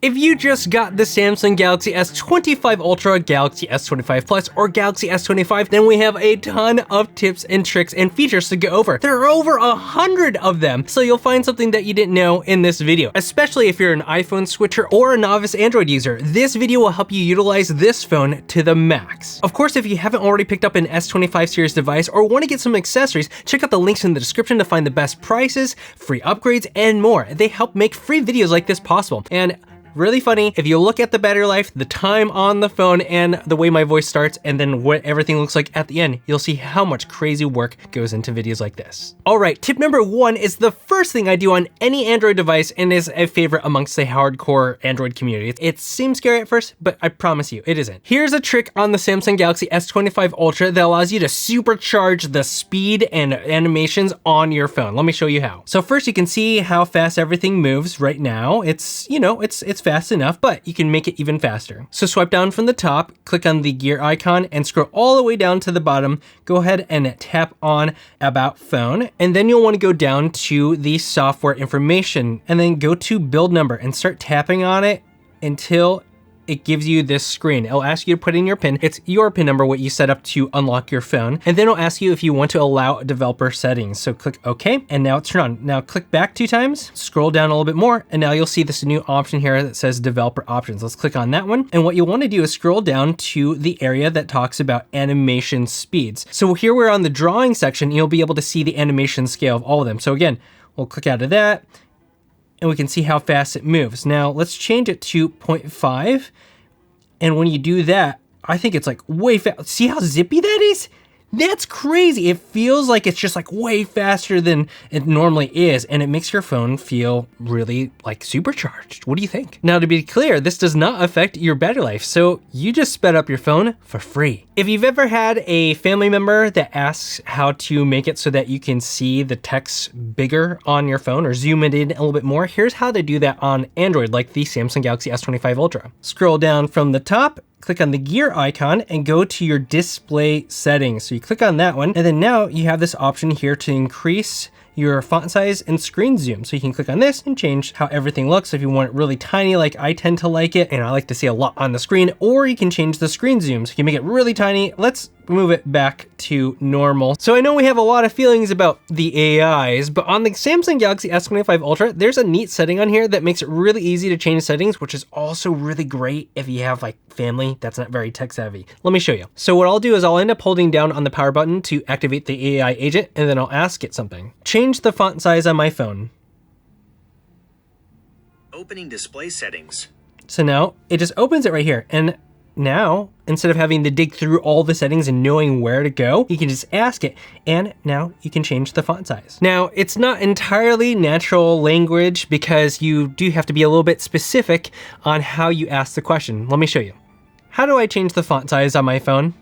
If you just got the Samsung Galaxy S25 Ultra, Galaxy S25 Plus, or Galaxy S25, then we have a ton of tips and tricks and features to go over. There are over 100 of them, so you'll find something that you didn't know in this video. Especially if you're an iPhone switcher or a novice Android user, this video will help you utilize this phone to the max. Of course, if you haven't already picked up an S25 series device or want to get some accessories, check out the links in the description to find the best prices, free upgrades, and more. They help make free videos like this possible. And really funny, if you look at the battery life, the time on the phone, and the way my voice starts, and then what everything looks like at the end, you'll see how much crazy work goes into videos like this. All right, tip number 1 is the first thing I do on any Android device and is a favorite amongst the hardcore Android community. It seems scary at first, but I promise you, it isn't. Here's a trick on the Samsung Galaxy S25 Ultra that allows you to supercharge the speed and animations on your phone. Let me show you how. So first, you can see how fast everything moves right now. It's fast enough, but you can make it even faster. So swipe down from the top, click on the gear icon, and scroll all the way down to the bottom. Go ahead and tap on About Phone, and then you'll want to go down to the software information, and then go to build number and start tapping on it until it gives you this screen. It'll ask you to put in your PIN. It's your PIN number, what you set up to unlock your phone. And then it'll ask you if you want to allow developer settings. So click OK, and now it's turned on. Now click back 2 times, scroll down a little bit more, and now you'll see this new option here that says developer options. Let's click on that one. And what you'll want to do is scroll down to the area that talks about animation speeds. So here we're on the drawing section, you'll be able to see the animation scale of all of them. So again, we'll click out of that, and we can see how fast it moves. Now let's change it to 0.5. And when you do that, I think it's like way fast. See how zippy that is? That's crazy. It feels like it's just like way faster than it normally is, and it makes your phone feel really like supercharged. What do you think? Now, to be clear, this does not affect your battery life, so you just sped up your phone for free. If you've ever had a family member that asks how to make it so that you can see the text bigger on your phone or zoom it in a little bit more, here's how to do that on Android, like the Samsung Galaxy S25 Ultra. Scroll down from the top, click on the gear icon, and go to your display settings. So you click on that one, and then now you have this option here to increase your font size and screen zoom. So you can click on this and change how everything looks. If you want it really tiny, like I tend to like it, and I like to see a lot on the screen, or you can change the screen zoom. So you can make it really tiny. Let's move it back to normal. So I know we have a lot of feelings about the AIs, but on the Samsung Galaxy S25 Ultra, there's a neat setting on here that makes it really easy to change settings, which is also really great if you have like family that's not very tech savvy. Let me show you. So what I'll do is I'll end up holding down on the power button to activate the AI agent, and then I'll ask it something. Change the font size on my phone. Opening display settings. So now it just opens it right here. And now, instead of having to dig through all the settings and knowing where to go, you can just ask it, and now you can change the font size. Now, it's not entirely natural language because you do have to be a little bit specific on how you ask the question. Let me show you. How do I change the font size on my phone?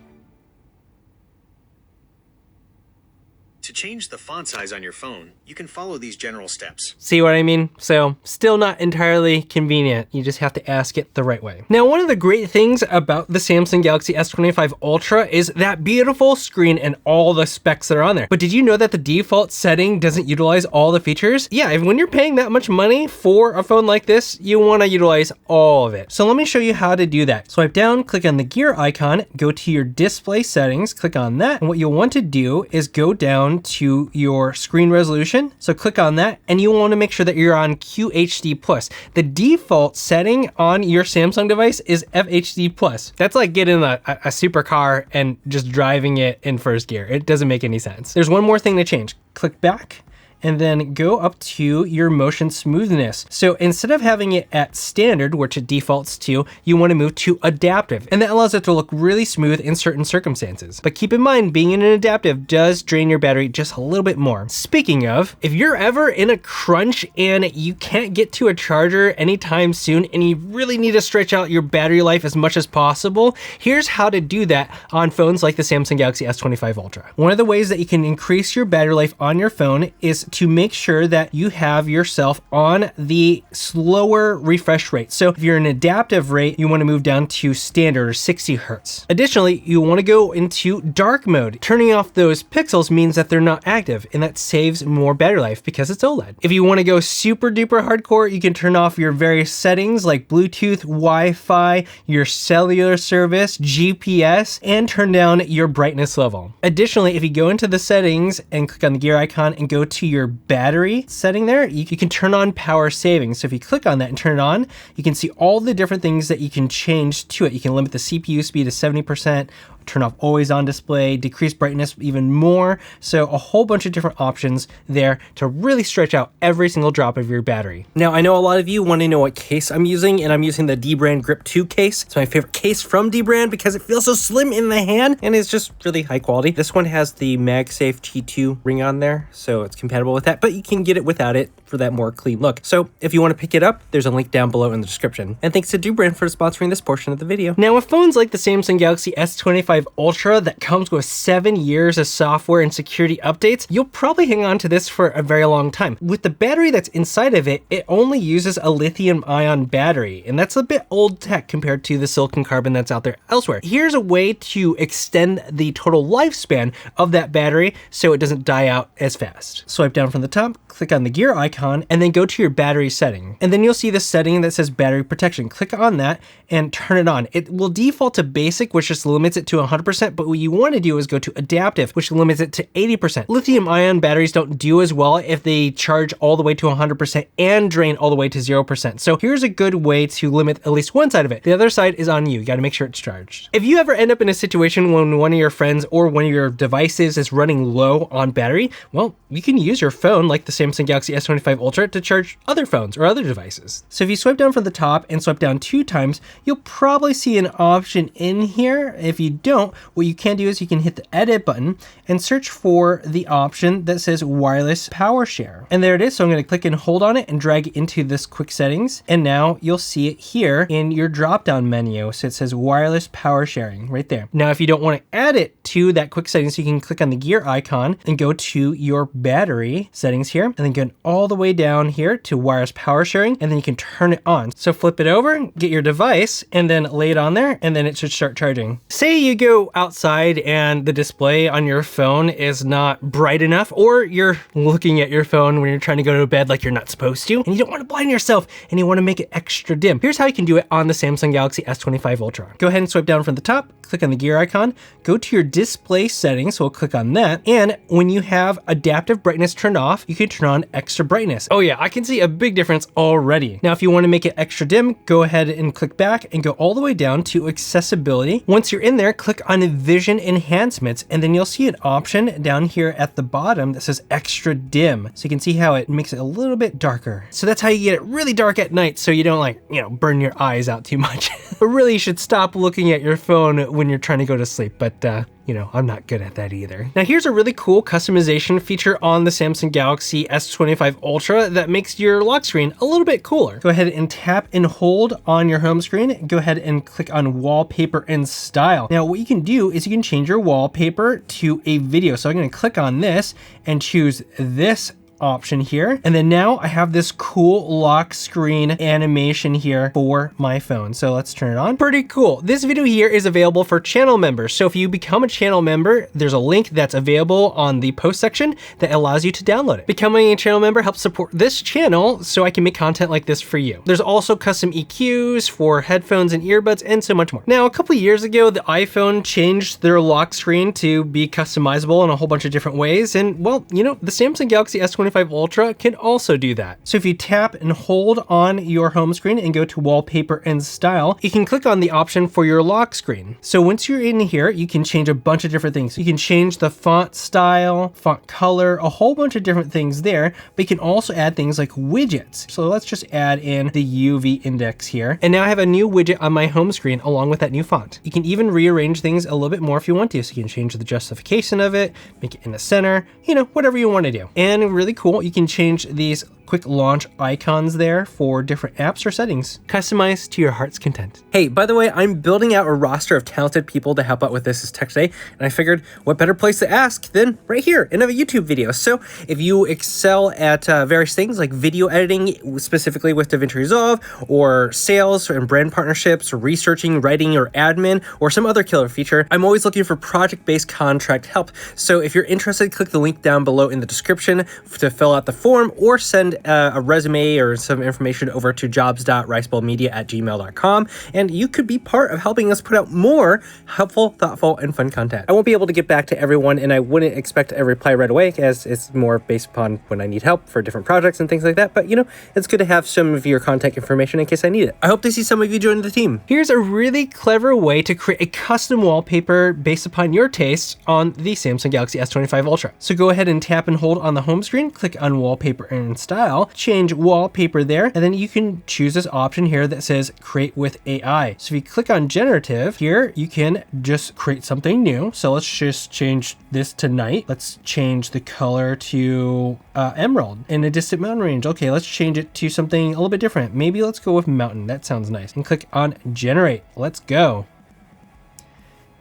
To change the font size on your phone, you can follow these general steps. See what I mean? So still not entirely convenient. You just have to ask it the right way. Now, one of the great things about the Samsung Galaxy S25 Ultra is that beautiful screen and all the specs that are on there. But did you know that the default setting doesn't utilize all the features? Yeah, when you're paying that much money for a phone like this, you want to utilize all of it. So let me show you how to do that. Swipe down, click on the gear icon, go to your display settings, click on that. And what you'll want to do is go down to your screen resolution. So click on that, and you want to make sure that you're on QHD+. The default setting on your Samsung device is FHD+. That's like getting a supercar and just driving it in first gear. It doesn't make any sense. There's one more thing to change. Click back, and then go up to your motion smoothness. So instead of having it at standard, which it defaults to, you want to move to adaptive, and that allows it to look really smooth in certain circumstances. But keep in mind, being in an adaptive does drain your battery just a little bit more. Speaking of, if you're ever in a crunch and you can't get to a charger anytime soon and you really need to stretch out your battery life as much as possible, here's how to do that on phones like the Samsung Galaxy S25 Ultra. One of the ways that you can increase your battery life on your phone is to make sure that you have yourself on the slower refresh rate. So if you're in adaptive rate, you want to move down to standard or 60 Hertz. Additionally, you want to go into dark mode. Turning off those pixels means that they're not active, and that saves more battery life because it's OLED. If you want to go super duper hardcore, you can turn off your various settings like Bluetooth, Wi-Fi, your cellular service, GPS, and turn down your brightness level. Additionally, if you go into the settings and click on the gear icon and go to your battery setting there, you can turn on power saving. So if you click on that and turn it on, you can see all the different things that you can change to it. You can limit the CPU speed to 70%, turn off always on display, decrease brightness even more. So a whole bunch of different options there to really stretch out every single drop of your battery. Now, I know a lot of you want to know what case I'm using, and I'm using the dbrand Grip 2 case. It's my favorite case from dbrand because it feels so slim in the hand and it's just really high quality. This one has the MagSafe T2 ring on there, so it's compatible with that, but you can get it without it for that more clean look. So if you want to pick it up, there's a link down below in the description. And thanks to dbrand for sponsoring this portion of the video. Now, with phones like the Samsung Galaxy S25 Ultra that comes with 7 years of software and security updates, you'll probably hang on to this for a very long time. With the battery that's inside of it, it only uses a lithium-ion battery, and that's a bit old tech compared to the silicon carbon that's out there elsewhere. Here's a way to extend the total lifespan of that battery so it doesn't die out as fast. Swipe down from the top, click on the gear icon, and then go to your battery setting. And then you'll see the setting that says battery protection. Click on that and turn it on. It will default to basic, which just limits it to 100%, but what you want to do is go to adaptive, which limits it to 80%. Lithium-ion batteries don't do as well if they charge all the way to 100% and drain all the way to 0%. So here's a good way to limit at least one side of it. The other side is on you. You got to make sure it's charged. If you ever end up in a situation when one of your friends or one of your devices is running low on battery, well, you can use your phone like the Samsung Galaxy S25 Ultra to charge other phones or other devices. So if you swipe down from the top and swipe down 2 times, you'll probably see an option in here. If you don't, what you can do is you can hit the edit button and search for the option that says wireless power share. And there it is. So I'm going to click and hold on it and drag it into this quick settings. And now you'll see it here in your drop down menu. So it says wireless power sharing right there. Now, if you don't want to add it to that quick settings, you can click on the gear icon and go to your battery settings here, and then go all the way down here to wireless power sharing, and then you can turn it on. So flip it over, get your device, and then lay it on there, and then it should start charging. Say you go outside and the display on your phone is not bright enough, or you're looking at your phone when you're trying to go to bed like you're not supposed to, and you don't want to blind yourself, and you want to make it extra dim. Here's how you can do it on the Samsung Galaxy S25 Ultra. Go ahead and swipe down from the top, click on the gear icon, go to your display settings, so we'll click on that, and when you have adaptive brightness turned off, you can turn on extra brightness. Oh yeah, I can see a big difference already. Now, if you want to make it extra dim, go ahead and click back and go all the way down to accessibility. Once you're in there, click on vision enhancements, and then you'll see an option down here at the bottom that says extra dim. So you can see how it makes it a little bit darker. So that's how you get it really dark at night so you don't burn your eyes out too much. But really, you should stop looking at your phone when you're trying to go to sleep. But I'm not good at that either. Now, here's a really cool customization feature on the Samsung Galaxy S25 Ultra that makes your lock screen a little bit cooler. Go ahead and tap and hold on your home screen. Go ahead and click on Wallpaper and Style. Now, what you can do is you can change your wallpaper to a video. So I'm going to click on this and choose this option here. And then now I have this cool lock screen animation here for my phone. So let's turn it on. Pretty cool. This video here is available for channel members. So if you become a channel member, there's a link that's available on the post section that allows you to download it. Becoming a channel member helps support this channel so I can make content like this for you. There's also custom EQs for headphones and earbuds and so much more. Now, a couple years ago, the iPhone changed their lock screen to be customizable in a whole bunch of different ways. And well, the Samsung Galaxy S25 Ultra can also do that. So if you tap and hold on your home screen and go to Wallpaper and Style, you can click on the option for your lock screen. So once you're in here, you can change a bunch of different things. You can change the font style, font color, a whole bunch of different things there, but you can also add things like widgets. So let's just add in the UV index here. And now I have a new widget on my home screen along with that new font. You can even rearrange things a little bit more if you want to. So you can change the justification of it, make it in the center, whatever you want to do. And really cool, you can change these quick launch icons there for different apps or settings. Customize to your heart's content. Hey, by the way, I'm building out a roster of talented people to help out with This Is Tech today, and I figured what better place to ask than right here in a YouTube video. So if you excel at various things like video editing, specifically with DaVinci Resolve, or sales and brand partnerships, or researching, writing, or admin, or some other killer feature, I'm always looking for project-based contract help. So if you're interested, click the link down below in the description to fill out the form, or send a resume or some information over to jobs.riceballmedia@gmail.com, and you could be part of helping us put out more helpful, thoughtful, and fun content. I won't be able to get back to everyone, and I wouldn't expect a reply right away, as it's more based upon when I need help for different projects and things like that. But you know, it's good to have some of your contact information in case I need it. I hope to see some of you join the team. Here's a really clever way to create a custom wallpaper based upon your tastes on the Samsung Galaxy S25 Ultra. So go ahead and tap and hold on the home screen, click on Wallpaper and Style, change Wallpaper there, and then you can choose this option here that says Create with AI. So if you click on Generative here, you can just create something new. So let's just change this to night. Let's change the color to emerald in a distant mountain range. Okay, let's change it to something a little bit different. Maybe let's go with mountain. That sounds nice. And click on Generate. Let's go.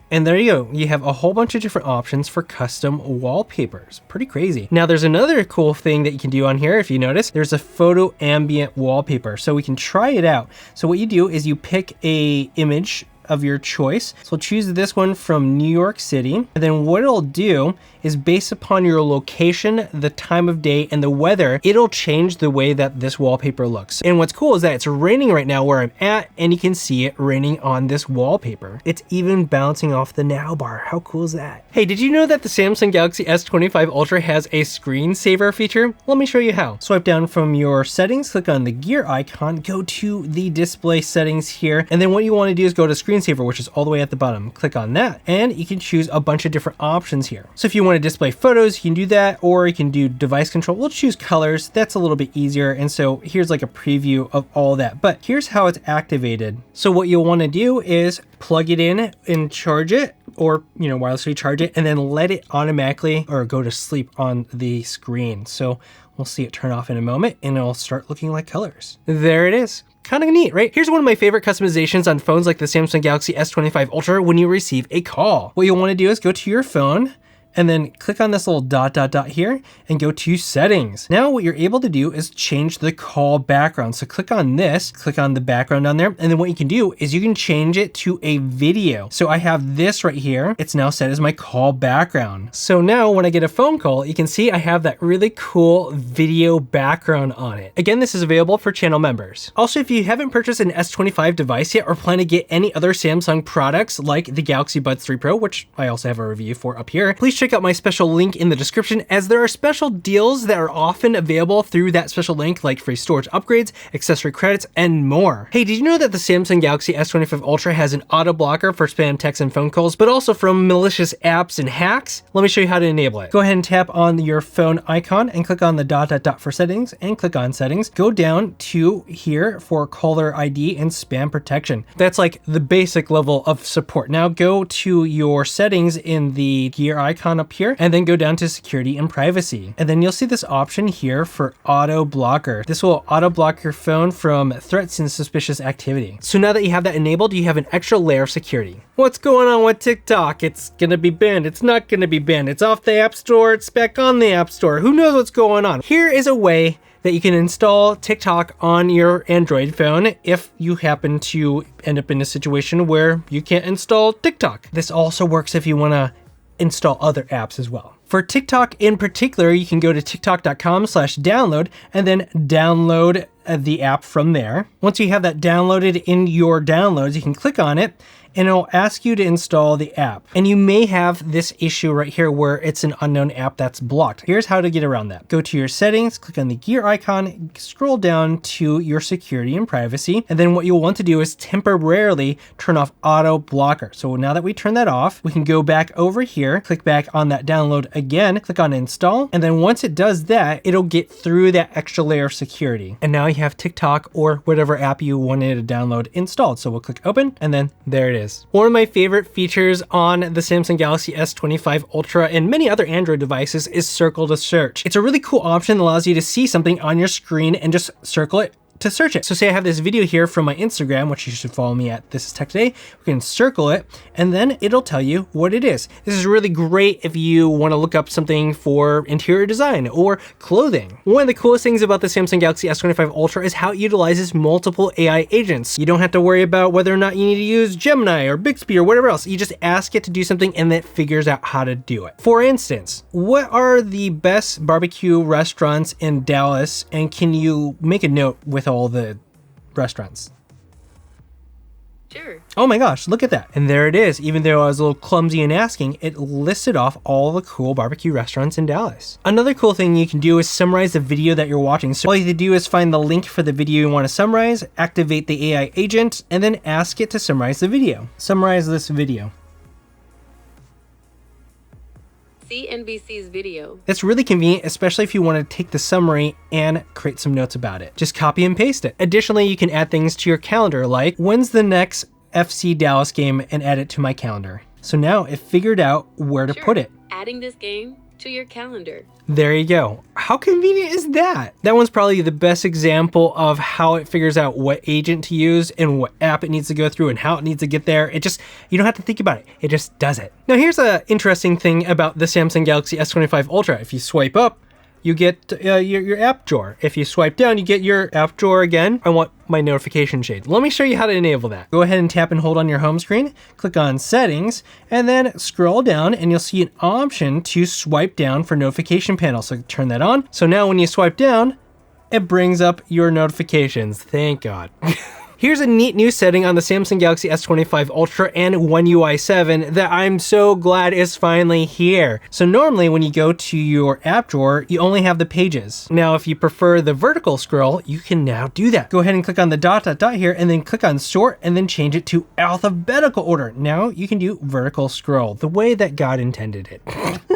And there you go. You have a whole bunch of different options for custom wallpapers. Pretty crazy. Now there's another cool thing that you can do on here. If you notice, there's a Photoambient wallpaper. So we can try it out. So what you do is you pick a image of your choice. So choose this one from New York City. And then what it'll do is based upon your location, the time of day, and the weather, it'll change the way that this wallpaper looks. And what's cool is that it's raining right now where I'm at, and you can see it raining on this wallpaper. It's even bouncing off the now bar. How cool is that? Hey, did you know that the Samsung Galaxy S25 Ultra has a screensaver feature? Let me show you how. Swipe down from your settings, click on the gear icon, go to the display settings here, and then what you want to do is go to Screensaver, which is all the way at the bottom. Click on that, and you can choose a bunch of different options here. So if you want to display photos, you can do that, or you can do device control. We'll choose colors. That's a little bit easier. And so here's like a preview of all that, but here's how it's activated. So what you'll want to do is plug it in and charge it, or, you know, wirelessly charge it, and then let it automatically or go to sleep on the screen. So we'll see it turn off in a moment, and it'll start looking like colors. There it is. Kind of neat, right? Here's one of my favorite customizations on phones like the Samsung Galaxy S25 Ultra when you receive a call. What you'll want to do is go to your phone, and then click on this little dot here and go to settings. Now what you're able to do is change the call background. So click on this, click on the background on there, and then what you can do is you can change it to a video. So I have this right here. It's now set as my call background. So now when I get a phone call, you can see I have that really cool video background on it. Again, this is available for channel members. Also, if you haven't purchased an S25 device yet or plan to get any other Samsung products like the Galaxy Buds 3 Pro, which I also have a review for up here, please check out my special link in the description, as there are special deals that are often available through that special link, like free storage upgrades, accessory credits, and more. Hey, did you know that the Samsung Galaxy S25 Ultra has an auto blocker for spam texts and phone calls, but also from malicious apps and hacks? Let me show you how to enable it. Go ahead and tap on your phone icon and click on the dot for settings, and click on settings. Go down to here for caller ID and spam protection. That's like the basic level of support. Now go to your settings in the gear icon up here, and then go down to security and privacy. And then you'll see this option here for auto blocker. This will auto block your phone from threats and suspicious activity. So now that you have that enabled, you have an extra layer of security. What's going on with TikTok? It's gonna be banned. It's not gonna be banned. It's off the App Store. It's back on the App Store. Who knows what's going on? Here is a way that you can install TikTok on your Android phone if you happen to end up in a situation where you can't install TikTok. This also works if you wanna install other apps as well. For TikTok in particular, you can go to tiktok.com/download and then download the app from there. Once you have that downloaded in your downloads, you can click on it and it'll ask you to install the app. And you may have this issue right here where it's an unknown app that's blocked. Here's how to get around that. Go to your settings, click on the gear icon, scroll down to your security and privacy. And then what you'll want to do is temporarily turn off auto blocker. So now that we turn that off, we can go back over here, click back on that download again, click on install. And then once it does that, it'll get through that extra layer of security. And now you have TikTok or whatever app you wanted to download installed. So we'll click open, and then there it is. is. One of my favorite features on the Samsung Galaxy S25 Ultra and many other Android devices is circle to search. It's a really cool option that allows you to see something on your screen and just circle it to search it. So say I have this video here from my Instagram, which you should follow me at This Is Tech Today. We can circle it and then it'll tell you what it is. This is really great if you want to look up something for interior design or clothing. One of the coolest things about the Samsung Galaxy S25 Ultra is how it utilizes multiple AI agents. You don't have to worry about whether or not you need to use Gemini or Bixby or whatever else. You just ask it to do something and it figures out how to do it. For instance, what are the best barbecue restaurants in Dallas? And can you make a note with all the restaurants? Sure. Oh my gosh, look at that. And there it is. Even though I was a little clumsy in asking, it listed off all the cool barbecue restaurants in Dallas. Another cool thing you can do is summarize the video that you're watching. So all you have to do is find the link for the video you want to summarize, activate the AI agent, and then ask it to summarize the video. Summarize this video. See NBC's video. It's really convenient, especially if you want to take the summary and create some notes about it. Just copy and paste it. Additionally, you can add things to your calendar, like when's the next FC Dallas game, and add it to my calendar. So now it figured out where to put it. Adding this game to your calendar. There you go. How convenient is that? That one's probably the best example of how it figures out what agent to use and what app it needs to go through and how it needs to get there. It just, you don't have to think about it. It just does it. Now here's an interesting thing about the Samsung Galaxy S25 Ultra. If you swipe up, you get your app drawer. If you swipe down, you get your app drawer again. I want my notification shade. Let me show you how to enable that. Go ahead and tap and hold on your home screen, click on settings, and then scroll down and you'll see an option to swipe down for notification panel. So turn that on. So now when you swipe down, it brings up your notifications. Thank God. Here's a neat new setting on the Samsung Galaxy S25 Ultra and One UI 7 that I'm so glad is finally here. So normally when you go to your app drawer, you only have the pages. Now, if you prefer the vertical scroll, you can now do that. Go ahead and click on the dot here and then click on sort and then change it to alphabetical order. Now you can do vertical scroll the way that God intended it.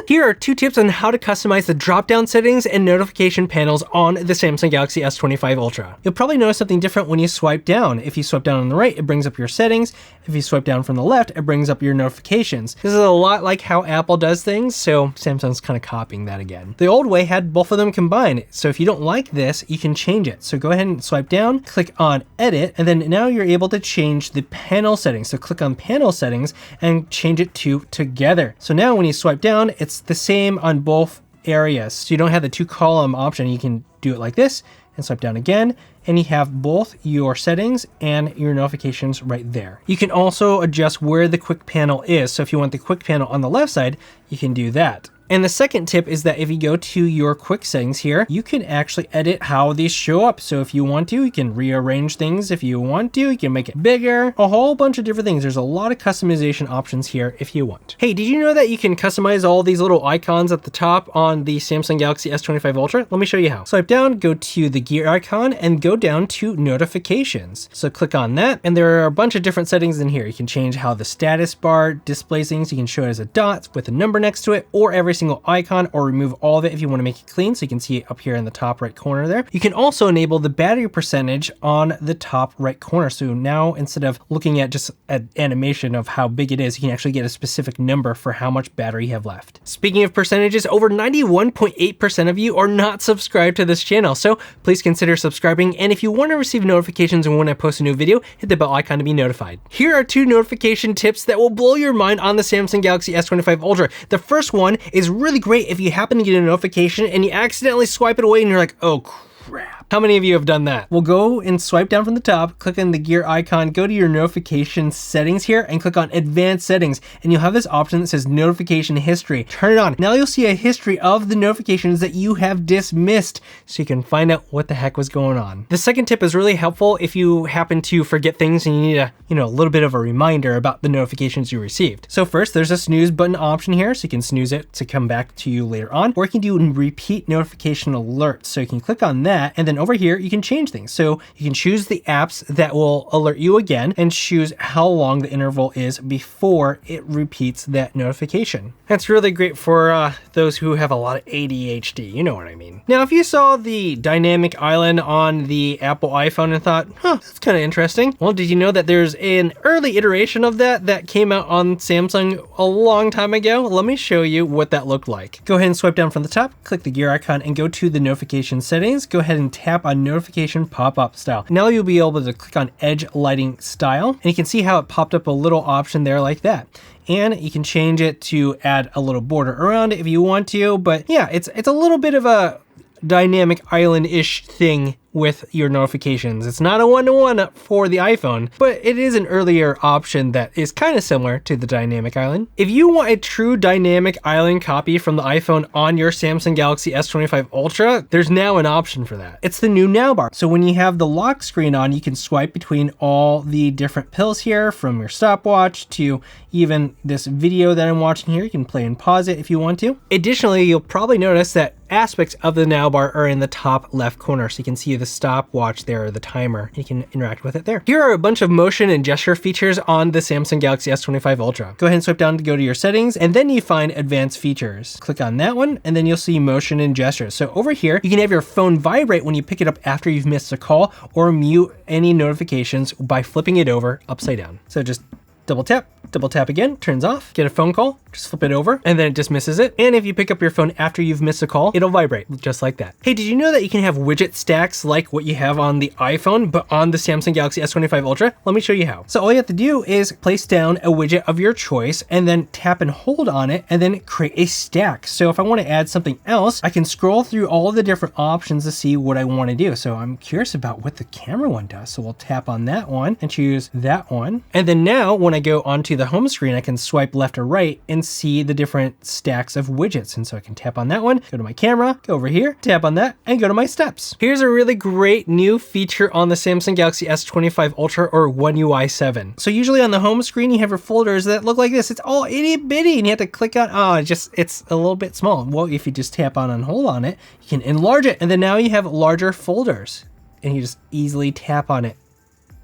Here are 2 tips on how to customize the drop-down settings and notification panels on the Samsung Galaxy S25 Ultra. You'll probably notice something different when you swipe down. If you swipe down on the right, it brings up your settings. If you swipe down from the left, it brings up your notifications. This is a lot like how Apple does things, so Samsung's kind of copying that again. The old way had both of them combined, so if you don't like this, you can change it. So go ahead and swipe down, click on edit, and then now you're able to change the panel settings. So click on panel settings and change it to together. So now when you swipe down, it's the same on both areas. So you don't have the 2-column option. You can do it like this and swipe down again, and you have both your settings and your notifications right there. You can also adjust where the quick panel is. So if you want the quick panel on the left side, you can do that. And the second tip is that if you go to your quick settings here, you can actually edit how these show up. So if you want to, you can rearrange things. If you want to, you can make it bigger, a whole bunch of different things. There's a lot of customization options here if you want. Hey, did you know that you can customize all these little icons at the top on the Samsung Galaxy S25 Ultra? Let me show you how. Swipe down, go to the gear icon and go down to notifications. So click on that and there are a bunch of different settings in here. You can change how the status bar displays things. You can show it as a dot with a number next to it or every single icon, or remove all of it if you want to make it clean. So you can see it up here in the top right corner there. You can also enable the battery percentage on the top right corner. So now instead of looking at just an animation of how big it is, you can actually get a specific number for how much battery you have left. Speaking of percentages, over 91.8% of you are not subscribed to this channel. So please consider subscribing. And if you want to receive notifications when I post a new video, hit the bell icon to be notified. Here are 2 notification tips that will blow your mind on the Samsung Galaxy S25 Ultra. The first one is really great if you happen to get a notification and you accidentally swipe it away and you're like, oh crap. How many of you have done that? Well, go and swipe down from the top, click on the gear icon, go to your notification settings here and click on advanced settings. And you'll have this option that says notification history. Turn it on. Now you'll see a history of the notifications that you have dismissed so you can find out what the heck was going on. The second tip is really helpful if you happen to forget things and you need a little bit of a reminder about the notifications you received. So first, there's a snooze button option here, so you can snooze it to come back to you later on, or you can do repeat notification alerts. So you can click on that and then over here, you can change things. So you can choose the apps that will alert you again and choose how long the interval is before it repeats that notification. That's really great for those who have a lot of ADHD, you know what I mean. Now, if you saw the dynamic island on the Apple iPhone and thought, that's kind of interesting. Well, did you know that there's an early iteration of that came out on Samsung a long time ago? Let me show you what that looked like. Go ahead and swipe down from the top, click the gear icon and go to the notification settings. Go ahead and tap on notification pop-up style. Now you'll be able to click on edge lighting style, and you can see how it popped up a little option there like that. And you can change it to add a little border around it if you want to, but yeah, it's a little bit of a dynamic island-ish thing with your notifications. It's not a one-to-one for the iPhone, but it is an earlier option that is kind of similar to the dynamic island. If you want a true dynamic island copy from the iPhone on your Samsung Galaxy S25 Ultra, there's now an option for that. It's the new Now bar. So when you have the lock screen on, you can swipe between all the different pills here, from your stopwatch to even this video that I'm watching here. You can play and pause it if you want to. Additionally, you'll probably notice that aspects of the Now bar are in the top left corner, so you can see the stopwatch there, or the timer. You can interact with it there. Here are a bunch of motion and gesture features on the Samsung Galaxy S25 Ultra. Go ahead and swipe down to go to your settings, and then you find advanced features. Click on that one, and then you'll see motion and gestures. So over here, you can have your phone vibrate when you pick it up after you've missed a call, or mute any notifications by flipping it over upside down. So just double tap again, turns off. Get a phone call, just flip it over, and then it dismisses it. And if you pick up your phone after you've missed a call, it'll vibrate just like that. Hey, did you know that you can have widget stacks like what you have on the iPhone, but on the Samsung Galaxy S25 Ultra? Let me show you how. So all you have to do is place down a widget of your choice and then tap and hold on it and then create a stack. So if I want to add something else, I can scroll through all the different options to see what I want to do. So I'm curious about what the camera one does. So we'll tap on that one and choose that one. And then now when I go onto the home screen, I can swipe left or right and see the different stacks of widgets. And so I can tap on that one, go to my camera, go over here, tap on that, and go to my steps. Here's a really great new feature on the Samsung Galaxy S25 Ultra or One UI 7. So usually on the home screen, you have your folders that look like this. It's all itty bitty and you have to click on, it's a little bit small. Well, if you just tap on and hold on it, you can enlarge it. And then now you have larger folders and you just easily tap on it.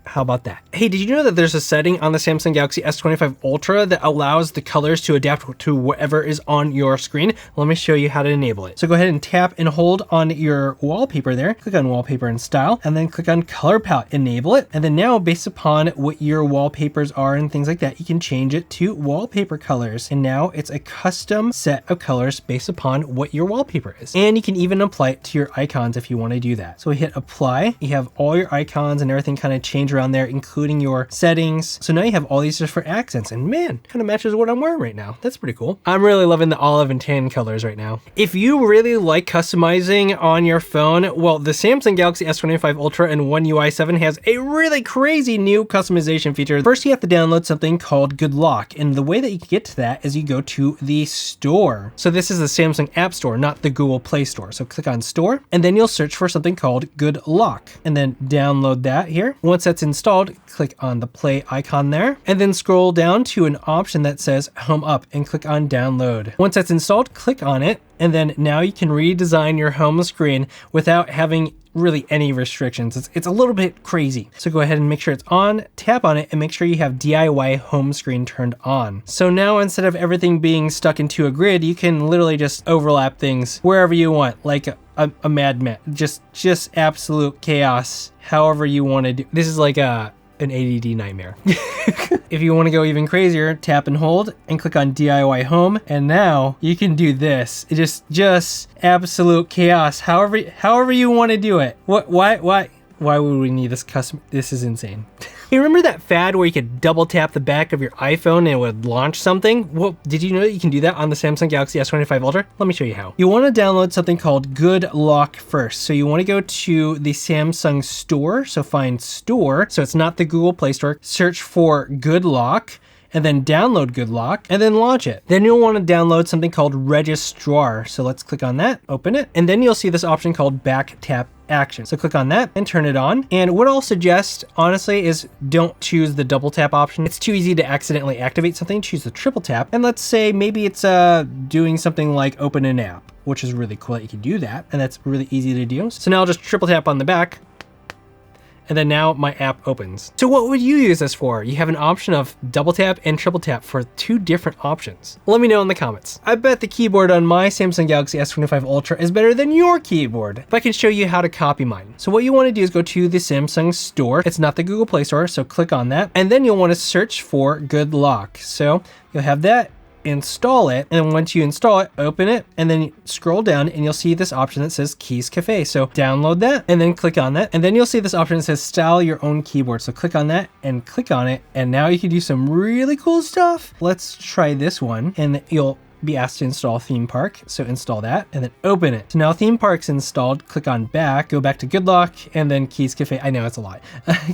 How about that? Hey, did you know that there's a setting on the Samsung Galaxy S25 Ultra that allows the colors to adapt to whatever is on your screen? Let me show you how to enable it. So go ahead and tap and hold on your wallpaper there. Click on wallpaper and style, and then click on color palette, enable it. And then now based upon what your wallpapers are and things like that, you can change it to wallpaper colors. And now it's a custom set of colors based upon what your wallpaper is. And you can even apply it to your icons if you want to do that. So we hit apply, you have all your icons and everything kind of change around there, including your settings. So now you have all these different accents, and man, kind of matches what I'm wearing right now. That's pretty cool. I'm really loving the olive and tan colors right now. If you really like customizing on your phone, well, the Samsung Galaxy S25 Ultra and One UI 7 has a really crazy new customization feature. First, you have to download something called Good Lock, and the way that you can get to that is you go to the store. So this is the Samsung App Store, not the Google Play Store. So click on Store, and then you'll search for something called Good Lock, and then download that here. Once that's installed, click on the play icon there, and then scroll down to an option that says Home Up and click on Download. Once that's installed, click on it, and then now you can redesign your home screen without having really any restrictions. It's a little bit crazy. So go ahead and make sure it's on, tap on it, and make sure you have DIY home screen turned on. So now instead of everything being stuck into a grid, you can literally just overlap things wherever you want, like a Mad Men. Just absolute chaos, however you want to do. This is like an ADD nightmare. If you want to go even crazier, tap and hold and click on DIY home, and now you can do this. It just absolute chaos, however you want to do it. Why would we need this custom? This is insane. You remember that fad where you could double tap the back of your iPhone and it would launch something? Well, did you know that you can do that on the Samsung Galaxy S25 Ultra? Let me show you how. You want to download something called Good Lock first. So you want to go to the Samsung Store. So find Store. So it's not the Google Play Store. Search for Good Lock, and then download Good Lock, and then launch it. Then you'll want to download something called Registrar. So let's click on that, open it, and then you'll see this option called Back Tap Action. So click on that and turn it on. And what I'll suggest, honestly, is don't choose the double tap option. It's too easy to accidentally activate something. Choose the triple tap. And let's say maybe it's doing something like open an app. which is really cool that you can do that. And that's really easy to do. So now I'll just triple tap on the back. And then now my app opens. So what would you use this for? You have an option of double tap and triple tap for 2 different options. Let me know in the comments. I bet the keyboard on my Samsung Galaxy S25 Ultra is better than your keyboard, if I can show you how to copy mine. So what you want to do is go to the Samsung store. It's not the Google Play Store, so click on that. And then you'll want to search for Good Lock. So you'll have that, install it, and then once you install it, open it, and then scroll down and you'll see this option that says Keys Cafe. So download that and then click on that, and then you'll see this option that says style your own keyboard. So click on that and click on it, and now you can do some really cool stuff. Let's try this one, and you'll be asked to install Theme Park. So install that and then open it. So now Theme Park's installed. Click on back, go back to Good Lock, and then Keys Cafe. I know it's a lot,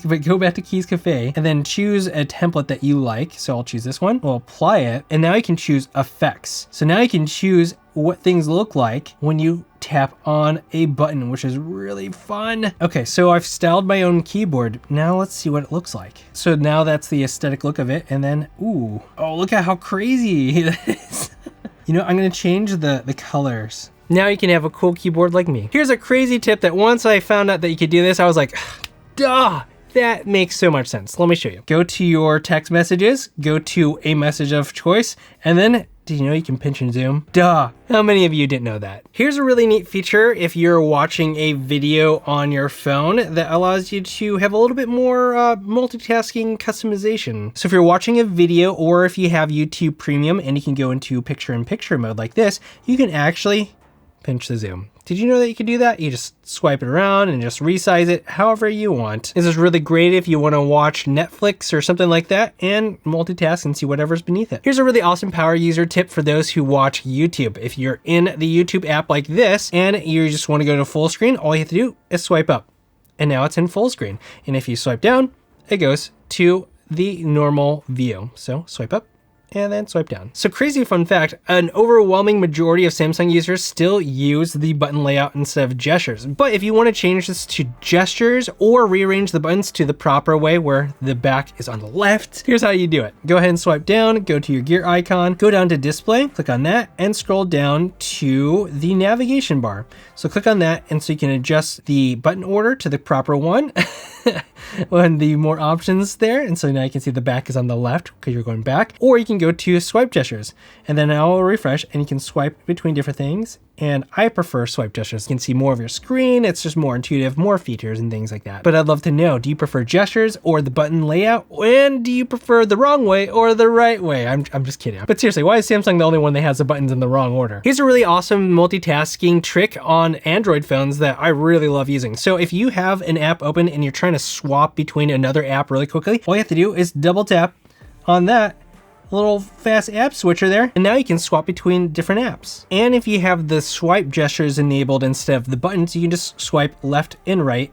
but go back to Keys Cafe and then choose a template that you like. So I'll choose this one. We'll apply it, and now you can choose effects. So now you can choose what things look like when you tap on a button, which is really fun. Okay, so I've styled my own keyboard. Now let's see what it looks like. So now that's the aesthetic look of it. And then, ooh, oh, look at how crazy it is. You know, I'm gonna change the colors. Now you can have a cool keyboard like me. Here's a crazy tip that once I found out that you could do this, I was like, duh, that makes so much sense. Let me show you. Go to your text messages, go to a message of choice, and then, did you know you can pinch and zoom? Duh, how many of you didn't know that? Here's a really neat feature if you're watching a video on your phone that allows you to have a little bit more multitasking customization. So if you're watching a video, or if you have YouTube Premium and you can go into picture-in-picture mode like this, you can actually pinch the zoom. Did you know that you could do that? You just swipe it around and just resize it however you want. This is really great if you want to watch Netflix or something like that and multitask and see whatever's beneath it. Here's a really awesome power user tip for those who watch YouTube. If you're in the YouTube app like this and you just want to go to full screen, all you have to do is swipe up. And now it's in full screen. And if you swipe down, it goes to the normal view. So swipe up and then swipe down. So crazy fun fact, an overwhelming majority of Samsung users still use the button layout instead of gestures. But if you want to change this to gestures or rearrange the buttons to the proper way where the back is on the left, here's how you do it. Go ahead and swipe down, go to your gear icon, go down to display, click on that, and scroll down to the navigation bar. So click on that, and so you can adjust the button order to the proper one. And the more options there, and so now you can see the back is on the left because you're going back, or you can go to swipe gestures, and then now I'll refresh and you can swipe between different things. And I prefer swipe gestures. You can see more of your screen. It's just more intuitive, more features and things like that. But I'd love to know, do you prefer gestures or the button layout? And do you prefer the wrong way or the right way? I'm just kidding. But seriously, why is Samsung the only one that has the buttons in the wrong order? Here's a really awesome multitasking trick on Android phones that I really love using. So if you have an app open and you're trying to swap between another app really quickly, all you have to do is double tap on that little fast app switcher there, and now you can swap between different apps. And if you have the swipe gestures enabled instead of the buttons, you can just swipe left and right,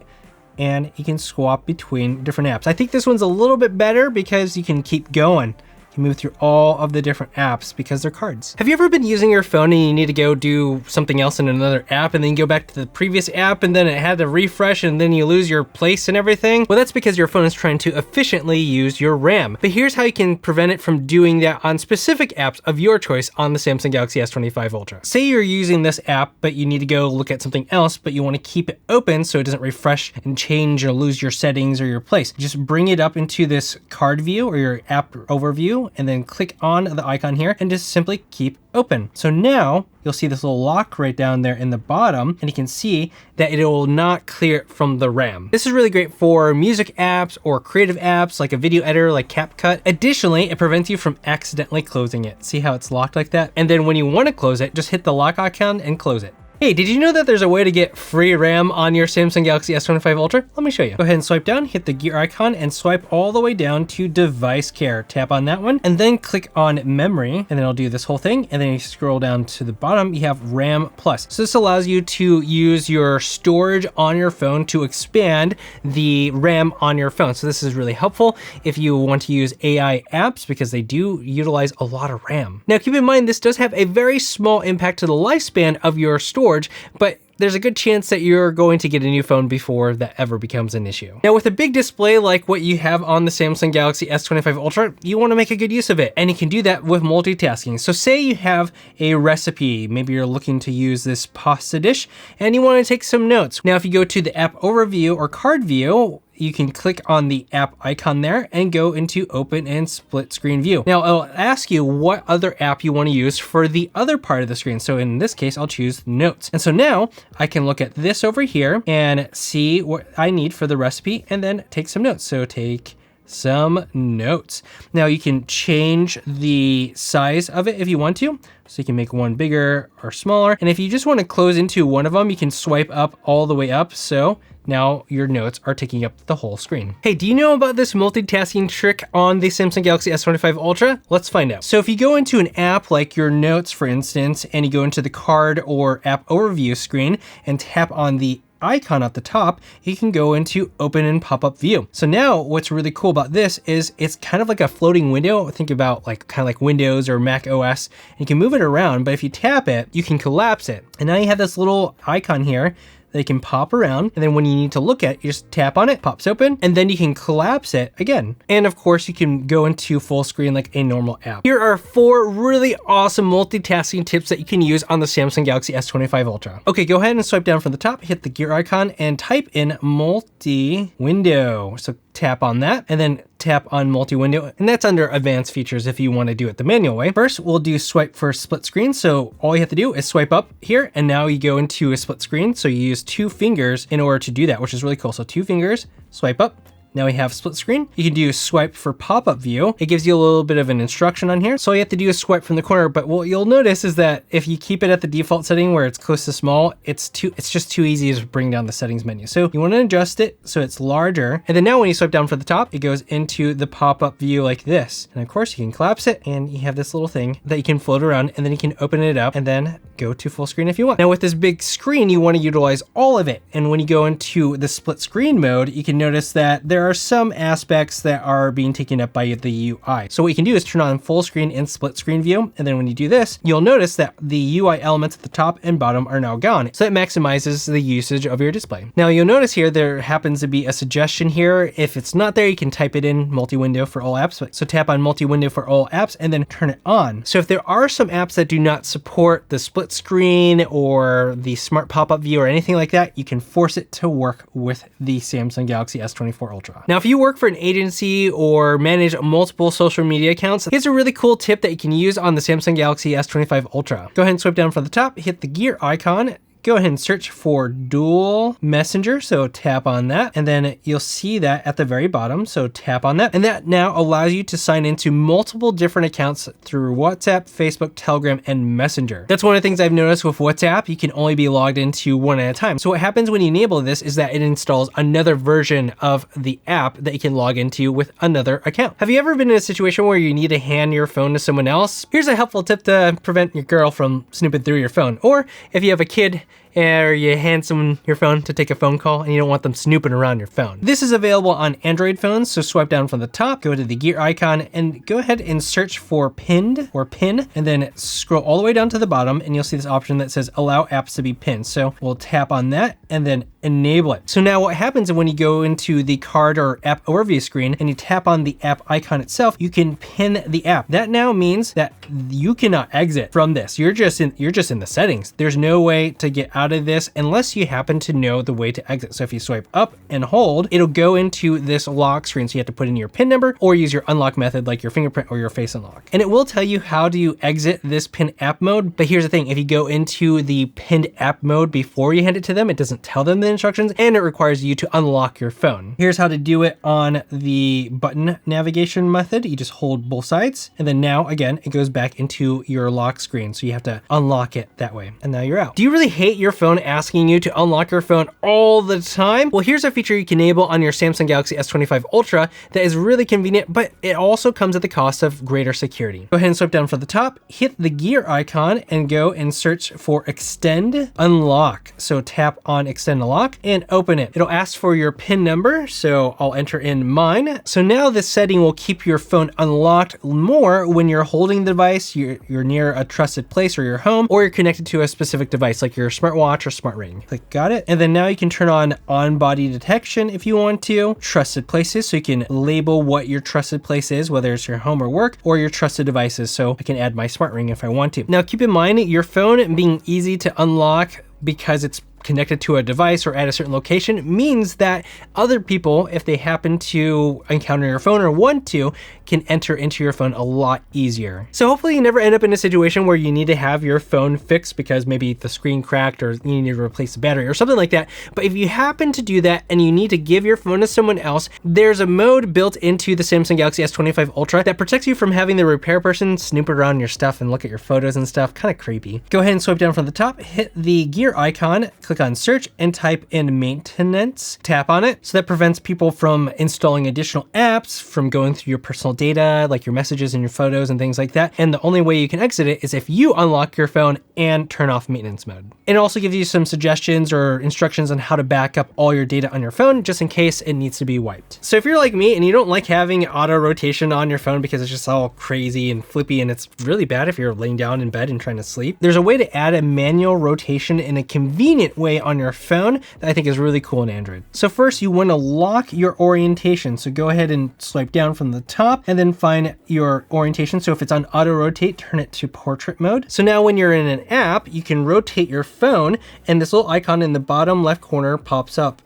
and you can swap between different apps. I think this one's a little bit better because you can keep going. You can move through all of the different apps because they're cards. Have you ever been using your phone and you need to go do something else in another app and then you go back to the previous app and then it had to refresh and then you lose your place and everything? Well, that's because your phone is trying to efficiently use your RAM. But here's how you can prevent it from doing that on specific apps of your choice on the Samsung Galaxy S25 Ultra. Say you're using this app, but you need to go look at something else, but you want to keep it open so it doesn't refresh and change or lose your settings or your place. Just bring it up into this card view or your app overview, and then click on the icon here and just simply keep open. So now you'll see this little lock right down there in the bottom, and you can see that it will not clear it from the RAM. This is really great for music apps or creative apps like a video editor like CapCut. Additionally, it prevents you from accidentally closing it. See how it's locked like that? And then when you want to close it, just hit the lock icon and close it. Hey, did you know that there's a way to get free RAM on your Samsung Galaxy S25 Ultra? Let me show you. Go ahead and swipe down, hit the gear icon, and swipe all the way down to Device Care. Tap on that one, and then click on Memory, and then it'll do this whole thing, and then you scroll down to the bottom, you have RAM Plus. So this allows you to use your storage on your phone to expand the RAM on your phone. So this is really helpful if you want to use AI apps because they do utilize a lot of RAM. Now keep in mind, this does have a very small impact to the lifespan of your storage. storage, but there's a good chance that you're going to get a new phone before that ever becomes an issue. Now, with a big display like what you have on the Samsung Galaxy S25 Ultra, you want to make a good use of it, and you can do that with multitasking. So say you have a recipe, maybe you're looking to use this pasta dish, and you want to take some notes. Now, if you go to the app overview or card view, you can click on the app icon there and go into open and split screen view. Now it'll ask you what other app you want to use for the other part of the screen. So in this case, I'll choose notes. And so now I can look at this over here and see what I need for the recipe and then take some notes. So take some notes. Now you can change the size of it if you want to. So you can make one bigger or smaller. And if you just want to close into one of them, you can swipe up all the way up. So now your notes are taking up the whole screen. Hey, do you know about this multitasking trick on the Samsung Galaxy S25 Ultra? Let's find out. So if you go into an app like your notes, for instance, and you go into the card or app overview screen and tap on the icon at the top, you can go into open and pop-up view. So now what's really cool about this is it's kind of like a floating window. Think about kind of like Windows or Mac OS. And you can move it around, but if you tap it, you can collapse it. And now you have this little icon here they can pop around, and then when you need to look at it, you just tap on it, pops open, and then you can collapse it again. And of course, you can go into full screen like a normal app. Here are 4 really awesome multitasking tips that you can use on the Samsung Galaxy S25 Ultra. Okay, go ahead and swipe down from the top, hit the gear icon, and type in multi-window. So tap on that, and then tap on multi-window, and that's under advanced features if you want to do it the manual way. First, we'll do swipe for split screen. So all you have to do is swipe up here, and now you go into a split screen. So you use 2 fingers in order to do that, which is really cool. So 2 fingers, swipe up. Now we have split screen. You can do swipe for pop-up view. It gives you a little bit of an instruction on here. So all you have to do is swipe from the corner, but what you'll notice is that if you keep it at the default setting where it's close to small, it's just too easy to bring down the settings menu. So you want to adjust it so it's larger. And then now when you swipe down for the top, it goes into the pop-up view like this. And of course you can collapse it, and you have this little thing that you can float around, and then you can open it up and then go to full screen if you want. Now with this big screen, you want to utilize all of it. And when you go into the split screen mode, you can notice that there are some aspects that are being taken up by the UI. So what you can do is turn on full screen and split screen view. And then when you do this, you'll notice that the UI elements at the top and bottom are now gone. So that maximizes the usage of your display. Now you'll notice here, there happens to be a suggestion here. If it's not there, you can type it in multi-window for all apps. So tap on multi-window for all apps and then turn it on. So if there are some apps that do not support the split screen or the smart pop-up view or anything like that, you can force it to work with the Samsung Galaxy S24 Ultra. Now, if you work for an agency or manage multiple social media accounts, here's a really cool tip that you can use on the Samsung Galaxy S25 Ultra. Go ahead and swipe down from the top, hit the gear icon, go ahead and search for dual messenger. So tap on that, and then you'll see that at the very bottom. So tap on that, and that now allows you to sign into multiple different accounts through WhatsApp, Facebook, Telegram, and Messenger. That's one of the things I've noticed with WhatsApp. You can only be logged into one at a time. So what happens when you enable this is that it installs another version of the app that you can log into with another account. Have you ever been in a situation where you need to hand your phone to someone else? Here's a helpful tip to prevent your girl from snooping through your phone. Or if you have a kid, or you hand someone your phone to take a phone call and you don't want them snooping around your phone. This is available on Android phones, so swipe down from the top, go to the gear icon, and go ahead and search for pinned or pin, and then scroll all the way down to the bottom, and you'll see this option that says allow apps to be pinned. So we'll tap on that and then enable it. So now what happens when you go into the card or app overview screen and you tap on the app icon itself, you can pin the app. That now means that you cannot exit from this. You're just in the settings. There's no way to get out of this unless you happen to know the way to exit. So if you swipe up and hold, it'll go into this lock screen. So you have to put in your PIN number or use your unlock method like your fingerprint or your face unlock. And it will tell you how to exit this pin app mode. But here's the thing, if you go into the pinned app mode before you hand it to them, it doesn't tell them the instructions, and it requires you to unlock your phone. Here's how to do it on the button navigation method. You just hold both sides, and then now again, it goes back into your lock screen. So you have to unlock it that way, and now you're out. Do you really hate your phone asking you to unlock your phone all the time? Well, here's a feature you can enable on your Samsung Galaxy S25 Ultra that is really convenient, but it also comes at the cost of greater security. Go ahead and swipe down from the top, hit the gear icon, and go and search for extend unlock. So tap on extend unlock and open it. It'll ask for your PIN number, so I'll enter in mine. So now this setting will keep your phone unlocked more when you're holding the device, you're near a trusted place or your home, or you're connected to a specific device like your smart smartwatch or smart ring. Click got it. And then now you can turn on body detection if you want to, trusted places, so you can label what your trusted place is, whether it's your home or work, or your trusted devices. So I can add my smart ring if I want to. Now keep in mind your phone being easy to unlock because it's connected to a device or at a certain location means that other people, if they happen to encounter your phone or want to, can enter into your phone a lot easier. So hopefully you never end up in a situation where you need to have your phone fixed because maybe the screen cracked or you need to replace the battery or something like that. But if you happen to do that and you need to give your phone to someone else, there's a mode built into the Samsung Galaxy S25 Ultra that protects you from having the repair person snoop around your stuff and look at your photos and stuff. Kind of creepy. Go ahead and swipe down from the top, hit the gear icon, click on search and type in maintenance, tap on it. So that prevents people from installing additional apps, from going through your personal data, like your messages and your photos and things like that. And the only way you can exit it is if you unlock your phone and turn off maintenance mode. It also gives you some suggestions or instructions on how to back up all your data on your phone, just in case it needs to be wiped. So if you're like me and you don't like having auto rotation on your phone because it's just all crazy and flippy and it's really bad if you're laying down in bed and trying to sleep, there's a way to add a manual rotation in a convenient way on your phone that I think is really cool in Android. So first you want to lock your orientation. So go ahead and swipe down from the top and then find your orientation. So if it's on auto rotate, turn it to portrait mode. So now when you're in an app, you can rotate your phone and this little icon in the bottom left corner pops up.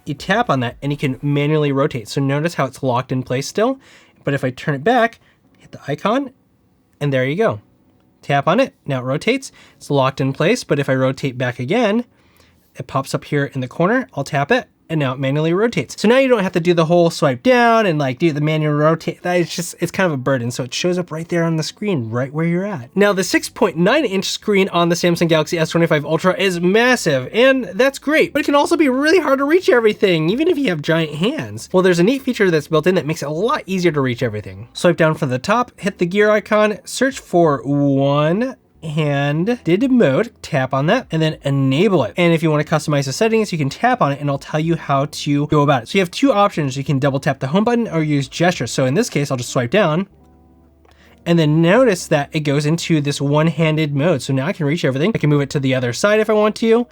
You tap on that and you can manually rotate. So notice how it's locked in place still. But if I turn it back, hit the icon and there you go. Tap on it, now it rotates. It's locked in place, but if I rotate back again, it pops up here in the corner. I'll tap it and now it manually rotates. So now you don't have to do the whole swipe down and like do the manual rotate. It's kind of a burden. So it shows up right there on the screen, right where you're at. Now the 6.9-inch screen on the Samsung Galaxy S25 Ultra is massive and that's great, but it can also be really hard to reach everything, even if you have giant hands. Well, there's a neat feature that's built in that makes it a lot easier to reach everything. Swipe down from the top, hit the gear icon, search for one-handed mode, tap on that, and then enable it. And if you want to customize the settings, you can tap on it and I'll tell you how to go about it. So you have two options. You can double tap the home button or use gestures. So in this case, I'll just swipe down. And then notice that it goes into this one-handed mode. So now I can reach everything. I can move it to the other side if I want to.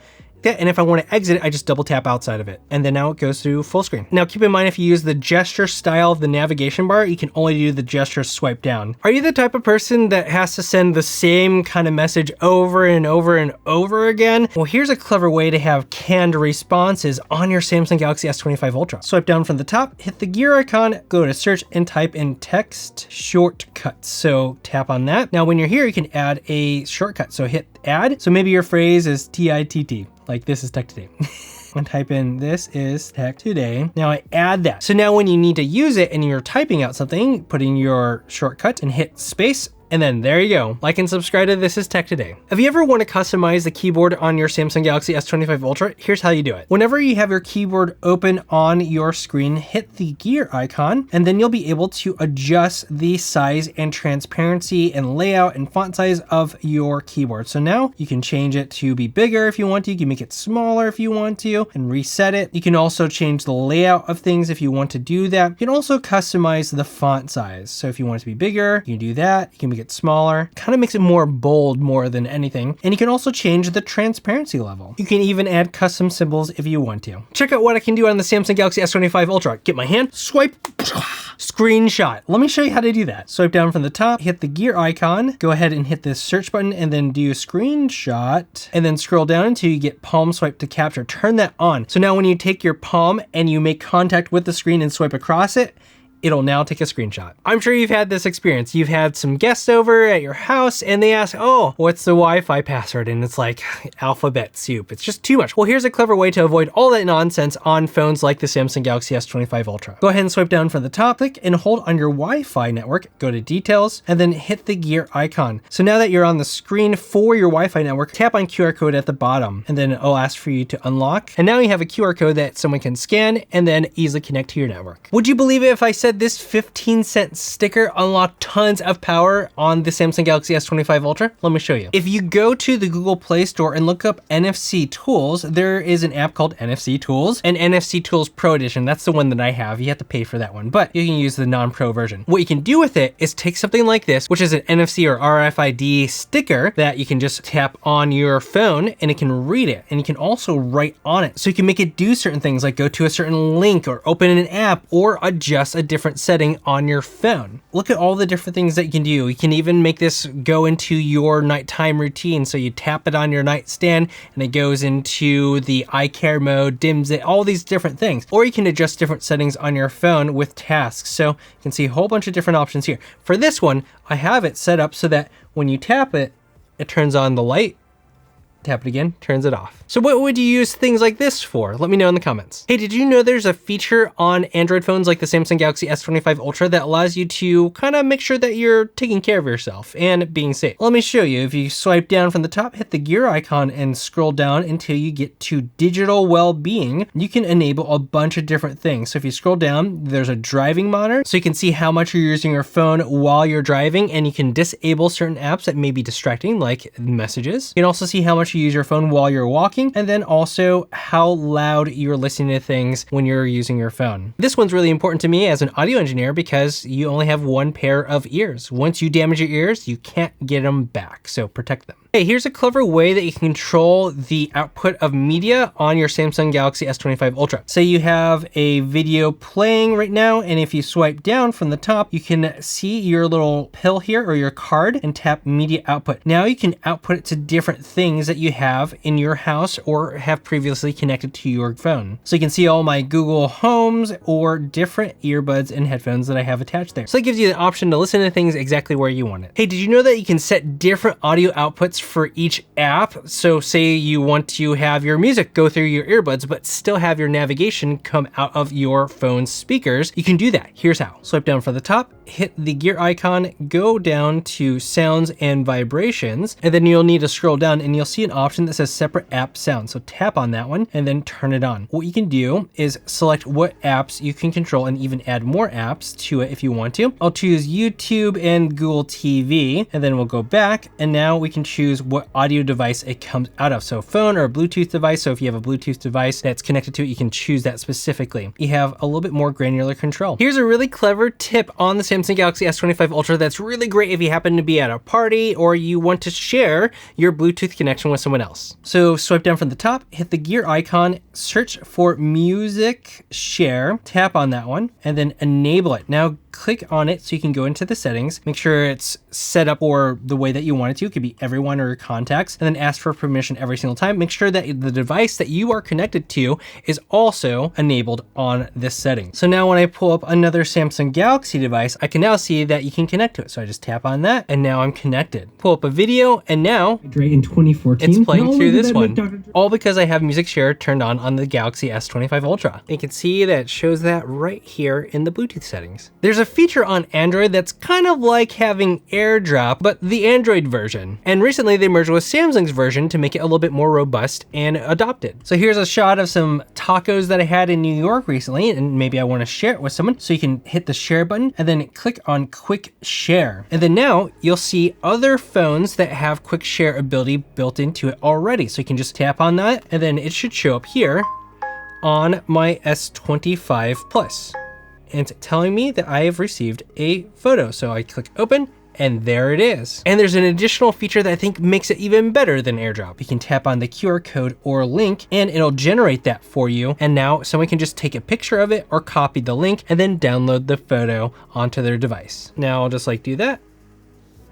And if I want to exit it, I just double tap outside of it. And then now it goes to full screen. Now keep in mind, if you use the gesture style of the navigation bar, you can only do the gesture swipe down. Are you the type of person that has to send the same kind of message over and over and over again? Well, here's a clever way to have canned responses on your Samsung Galaxy S25 Ultra. Swipe down from the top, hit the gear icon, go to search and type in text shortcuts. So tap on that. Now when you're here, you can add a shortcut. So hit add. So maybe your phrase is TITT. Like this is tech today. And type in this is tech today. Now I add that. So now when you need to use it and you're typing out something, put in your shortcut and hit space. And then there you go. Like and subscribe to This Is Tech Today. If you ever want to customize the keyboard on your Samsung Galaxy S25 Ultra, here's how you do it. Whenever you have your keyboard open on your screen, hit the gear icon, and then you'll be able to adjust the size and transparency and layout and font size of your keyboard. So now you can change it to be bigger if you want to. You can make it smaller if you want to and reset it. You can also change the layout of things if you want to do that. You can also customize the font size. So if you want it to be bigger, you can do that. You can make it smaller, kind of makes it more bold more than anything. And you can also change the transparency level. You can even add custom symbols if you want to. Check out what I can do on the Samsung Galaxy S25 Ultra. Get my hand, swipe, screenshot. Let me show you how to do that. Swipe down from the top, hit the gear icon, go ahead and hit this search button and then do a screenshot and then scroll down until you get palm swipe to capture. Turn that on. So now when you take your palm and you make contact with the screen and swipe across it, it'll now take a screenshot. I'm sure you've had this experience. You've had some guests over at your house and they ask, oh, what's the Wi-Fi password? And it's like alphabet soup. It's just too much. Well, here's a clever way to avoid all that nonsense on phones like the Samsung Galaxy S25 Ultra. Go ahead and swipe down from the top, click and hold on your Wi-Fi network, go to details, and then hit the gear icon. So now that you're on the screen for your Wi-Fi network, tap on QR code at the bottom, and then it'll ask for you to unlock. And now you have a QR code that someone can scan and then easily connect to your network. Would you believe it if I said that this 15-cent sticker unlocked tons of power on the Samsung Galaxy S25 Ultra? Let me show you. If you go to the Google Play Store and look up NFC Tools, there is an app called NFC Tools and NFC Tools Pro Edition. That's the one that I have. You have to pay for that one, but you can use the non-pro version. What you can do with it is take something like this, which is an NFC or RFID sticker that you can just tap on your phone and it can read it. And you can also write on it. So you can make it do certain things like go to a certain link or open an app or adjust a different setting on your phone. Look at all the different things that you can do. You can even make this go into your nighttime routine. So you tap it on your nightstand and it goes into the eye care mode, dims it, all these different things. Or you can adjust different settings on your phone with tasks. So you can see a whole bunch of different options here. For this one, I have it set up so that when you tap it, it turns on the light. Tap it again, turns it off. So what would you use things like this for? Let me know in the comments. Hey, did you know there's a feature on Android phones like the Samsung Galaxy S25 Ultra that allows you to kind of make sure that you're taking care of yourself and being safe? Let me show you. If you swipe down from the top, hit the gear icon and scroll down until you get to digital well-being, you can enable a bunch of different things. So if you scroll down, there's a driving monitor. So you can see how much you're using your phone while you're driving, and you can disable certain apps that may be distracting, like messages. You can also see how much you use your phone while you're walking, and then also how loud you're listening to things when you're using your phone. This one's really important to me as an audio engineer because you only have one pair of ears. Once you damage your ears, you can't get them back, so protect them. Hey, here's a clever way that you can control the output of media on your Samsung Galaxy S25 Ultra. Say you have a video playing right now, and if you swipe down from the top, you can see your little pill here or your card and tap media output. Now you can output it to different things that you have in your house or have previously connected to your phone. So you can see all my Google Homes or different earbuds and headphones that I have attached there. So it gives you the option to listen to things exactly where you want it. Hey, did you know that you can set different audio outputs for each app? So say you want to have your music go through your earbuds, but still have your navigation come out of your phone's speakers. You can do that. Here's how. Swipe down from the top, hit the gear icon, go down to sounds and vibrations, and then you'll need to scroll down and you'll see an option that says separate app sound. So tap on that one and then turn it on. What you can do is select what apps you can control and even add more apps to it if you want to. I'll choose YouTube and Google TV, and then we'll go back, and now we can choose what audio device it comes out of. So phone or a Bluetooth device. So if you have a Bluetooth device that's connected to it, you can choose that specifically. You have a little bit more granular control. Here's a really clever tip on the Samsung Galaxy S25 Ultra that's really great if you happen to be at a party or you want to share your Bluetooth connection with someone else. So swipe down from the top, hit the gear icon, search for music share, tap on that one, and then enable it. Now click on it so you can go into the settings, make sure it's set up or the way that you want it to. It could be everyone or contacts, and then ask for permission every single time. Make sure that the device that you are connected to is also enabled on this setting. So now when I pull up another Samsung Galaxy device, I can now see that you can connect to it. So I just tap on that and now I'm connected. Pull up a video and now in 2014, it's playing through this one. All because I have music share turned on the Galaxy S25 Ultra. You can see that it shows that right here in the Bluetooth settings. There's a feature on Android that's kind of like having AirDrop, but the Android version. And recently they merged with Samsung's version to make it a little bit more robust and adopted. So here's a shot of some tacos that I had in New York recently, and maybe I want to share it with someone. So you can hit the share button and then click on quick share. And then now you'll see other phones that have quick share ability built into it already. So you can just tap on that and then it should show up here on my S25 Plus. And it's telling me that I have received a photo. So I click open and there it is. And there's an additional feature that I think makes it even better than AirDrop. You can tap on the QR code or link and it'll generate that for you. And now someone can just take a picture of it or copy the link and then download the photo onto their device. Now I'll just do that.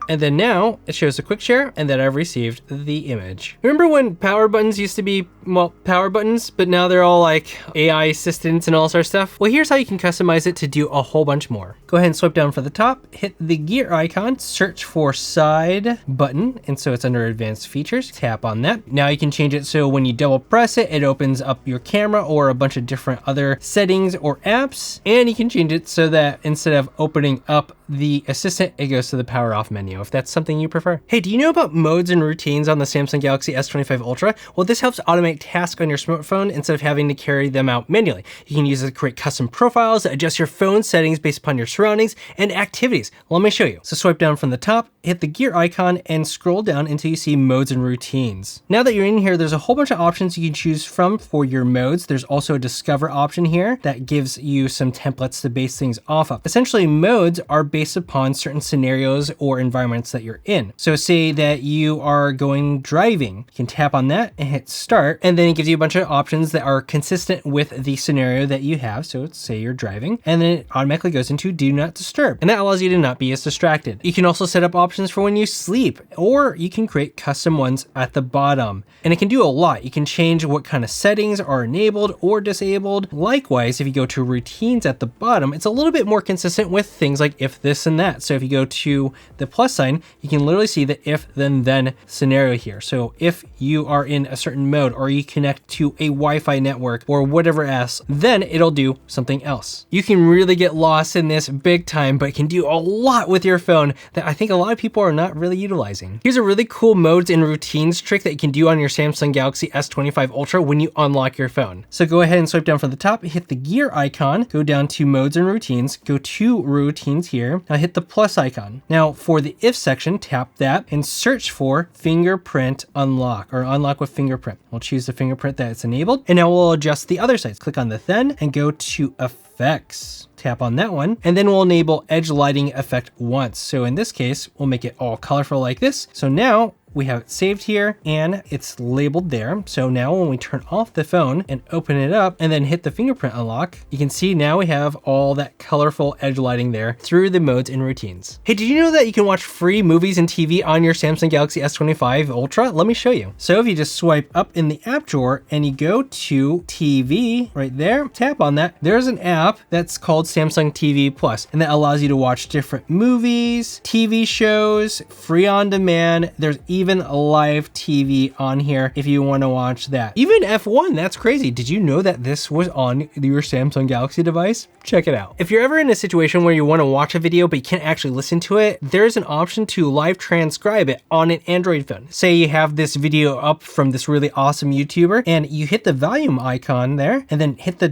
And then now it shows a quick share and that I've received the image. Remember when power buttons used to be, well, power buttons, but now they're all like AI assistants and all sorts of stuff? Well, here's how you can customize it to do a whole bunch more. Go ahead and swipe down for the top, hit the gear icon, search for side button. And so it's under advanced features, tap on that. Now you can change it so when you double press it, it opens up your camera or a bunch of different other settings or apps. And you can change it so that instead of opening up the assistant, it goes to the power off menu. know if that's something you prefer. Hey, do you know about modes and routines on the Samsung Galaxy S25 Ultra? Well, this helps automate tasks on your smartphone instead of having to carry them out manually. You can use it to create custom profiles, adjust your phone settings based upon your surroundings and activities. Let me show you. So swipe down from the top, hit the gear icon, and scroll down until you see modes and routines. Now that you're in here, there's a whole bunch of options you can choose from for your modes. There's also a discover option here that gives you some templates to base things off of. Essentially, modes are based upon certain scenarios or environments that you're in. So say that you are going driving, you can tap on that and hit start, and then it gives you a bunch of options that are consistent with the scenario that you have. So say you're driving, and then it automatically goes into do not disturb, and that allows you to not be as distracted. You can also set up options for when you sleep, or you can create custom ones at the bottom, and it can do a lot. You can change what kind of settings are enabled or disabled. Likewise, if you go to routines at the bottom, it's a little bit more consistent with things like if this and that. So if you go to the plus sign, you can literally see the if then scenario here. So if you are in a certain mode or you connect to a Wi-Fi network or whatever else, then it'll do something else. You can really get lost in this big time, but it can do a lot with your phone that I think a lot of people are not really utilizing. Here's a really cool modes and routines trick that you can do on your Samsung Galaxy S25 Ultra when you unlock your phone. So go ahead and swipe down from the top, hit the gear icon, go down to modes and routines, go to routines here. Now hit the plus icon. Now for the if section, tap that and search for fingerprint unlock or unlock with fingerprint. We'll choose the fingerprint that it's enabled, and now we'll adjust the other sides. Click on the then and go to effects. Tap on that one, and then we'll enable edge lighting effect once. So in this case, we'll make it all colorful like this. So now we have it saved here and it's labeled there. So now when we turn off the phone and open it up and then hit the fingerprint unlock, you can see now we have all that colorful edge lighting there through the modes and routines. Hey, did you know that you can watch free movies and TV on your Samsung Galaxy S25 Ultra? Let me show you. So if you just swipe up in the app drawer and you go to TV right there, tap on that, there's an app that's called Samsung TV Plus, and that allows you to watch different movies, TV shows, free on demand. There's even live TV on here if you want to watch that. Even F1, that's crazy. Did you know that this was on your Samsung Galaxy device? Check it out. If you're ever in a situation where you want to watch a video but you can't actually listen to it, there's an option to live transcribe it on an Android phone. Say you have this video up from this really awesome YouTuber and you hit the volume icon there and then hit the ...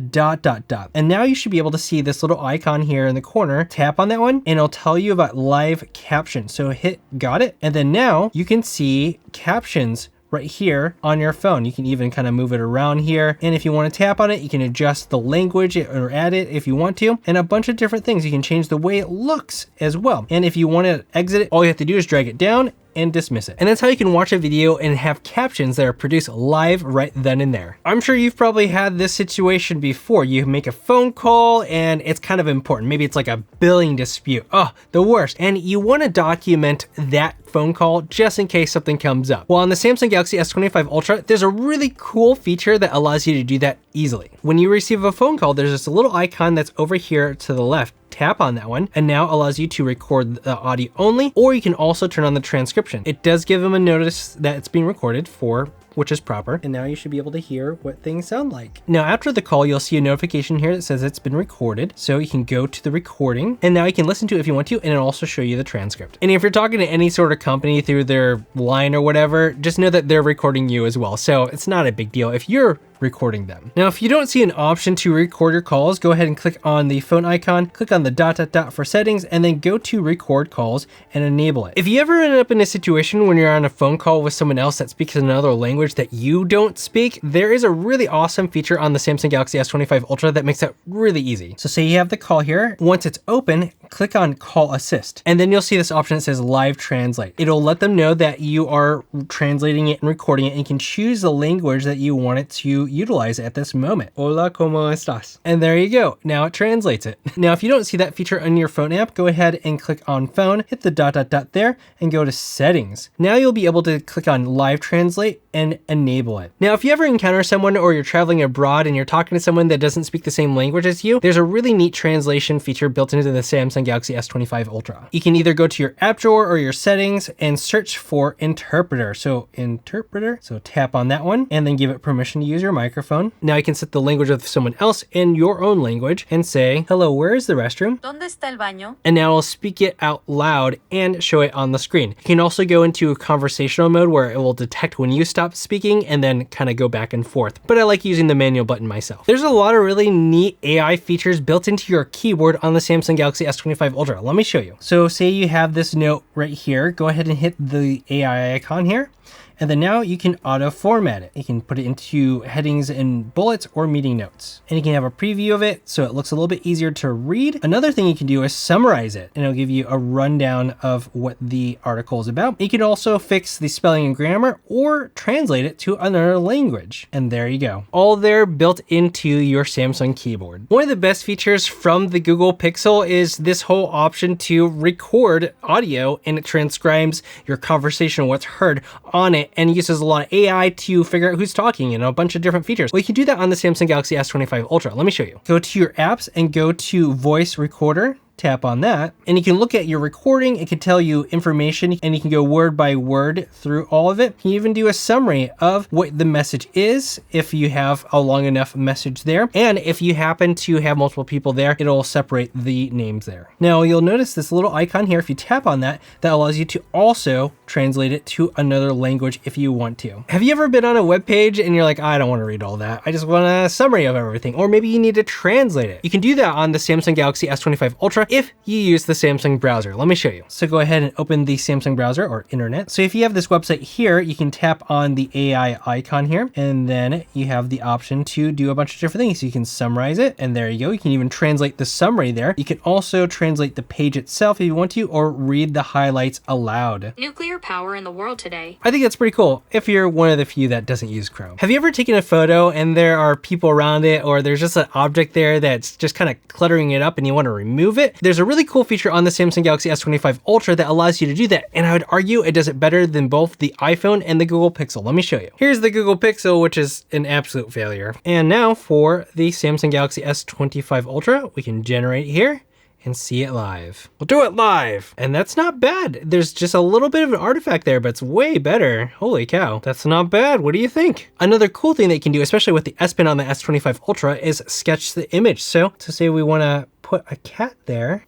And now you should be able to see this little icon here in the corner. Tap on that one and it'll tell you about live caption. So hit got it, and then now you can see captions right here on your phone. You can even kind of move it around here. And if you want to tap on it, you can adjust the language or add it if you want to, and a bunch of different things. You can change the way it looks as well. And if you want to exit it, all you have to do is drag it down and dismiss it. And that's how you can watch a video and have captions that are produced live right then and there. I'm sure you've probably had this situation before. You make a phone call and it's kind of important. Maybe it's like a billing dispute. Oh, the worst. And you want to document that phone call just in case something comes up. Well, on the Samsung Galaxy S25 Ultra, there's a really cool feature that allows you to do that easily. When you receive a phone call, there's this little icon that's over here to the left. Tap on that one, and now allows you to record the audio only, or you can also turn on the transcription. It does give them a notice that it's being recorded for, which is proper. And now you should be able to hear what things sound like. Now, after the call, you'll see a notification here that says it's been recorded. So you can go to the recording and now you can listen to it if you want to, and it'll also show you the transcript. And if you're talking to any sort of company through their line or whatever, just know that they're recording you as well. So it's not a big deal if you're recording them. Now, if you don't see an option to record your calls, go ahead and click on the phone icon, click on the ... for settings, and then go to record calls and enable it. If you ever end up in a situation when you're on a phone call with someone else that speaks another language that you don't speak, there is a really awesome feature on the Samsung Galaxy S25 Ultra that makes that really easy. So say you have the call here. Once it's open, click on call assist, and then you'll see this option that says live translate. It'll let them know that you are translating it and recording it, and you can choose the language that you want it to utilize at this moment. Hola, ¿cómo estás? And there you go. Now it translates it. Now, if you don't see that feature on your phone app, go ahead and click on phone, hit the ... there, and go to settings. Now you'll be able to click on live translate and enable it. Now, if you ever encounter someone or you're traveling abroad and you're talking to someone that doesn't speak the same language as you, there's a really neat translation feature built into the Samsung Samsung Galaxy S25 Ultra. You can either go to your app drawer or your settings and search for interpreter. So interpreter, so tap on that one and then give it permission to use your microphone. Now you can set the language of someone else in your own language and say, hello, where is the restroom? ¿Dónde está el baño? And now I'll speak it out loud and show it on the screen. You can also go into a conversational mode where it will detect when you stop speaking and then kind of go back and forth. But I like using the manual button myself. There's a lot of really neat AI features built into your keyboard on the Samsung Galaxy S25 Ultra. Let me show you. So say you have this note right here. Go ahead and hit the AI icon here. And then now you can auto format it. You can put it into headings and bullets or meeting notes. And you can have a preview of it so it looks a little bit easier to read. Another thing you can do is summarize it, and it'll give you a rundown of what the article is about. You can also fix the spelling and grammar or translate it to another language. And there you go. All there built into your Samsung keyboard. One of the best features from the Google Pixel is this whole option to record audio, and it transcribes your conversation, what's heard on it, and uses a lot of AI to figure out who's talking and a bunch of different features. Well, you can do that on the Samsung Galaxy S25 Ultra. Let me show you. Go to your apps and go to voice recorder. Tap on that and you can look at your recording. It can tell you information and you can go word by word through all of it. You can even do a summary of what the message is if you have a long enough message there. And if you happen to have multiple people there, it'll separate the names there. Now you'll notice this little icon here. If you tap on that, that allows you to also translate it to another language if you want to. Have you ever been on a web page and you're like, I don't want to read all that. I just want a summary of everything. Or maybe you need to translate it. You can do that on the Samsung Galaxy S25 Ultra if you use the Samsung browser. Let me show you. So go ahead and open the Samsung browser or internet. So if you have this website here, you can tap on the AI icon here, and then you have the option to do a bunch of different things. So you can summarize it, and there you go. You can even translate the summary there. You can also translate the page itself if you want to, or read the highlights aloud. Nuclear power in the world today. I think that's pretty cool if you're one of the few that doesn't use Chrome. Have you ever taken a photo and there are people around it, or there's just an object there that's just kind of cluttering it up and you want to remove it? There's a really cool feature on the Samsung Galaxy S25 Ultra that allows you to do that, and I would argue it does it better than both the iPhone and the Google Pixel. Let me show you. Here's the Google Pixel, which is an absolute failure. And now for the Samsung Galaxy S25 Ultra, we can generate here and see it live. We'll do it live. And that's not bad. There's just a little bit of an artifact there, but it's way better. Holy cow. That's not bad. What do you think? Another cool thing that you can do, especially with the S Pen on the S25 Ultra, is sketch the image. So to say we want to put a cat there.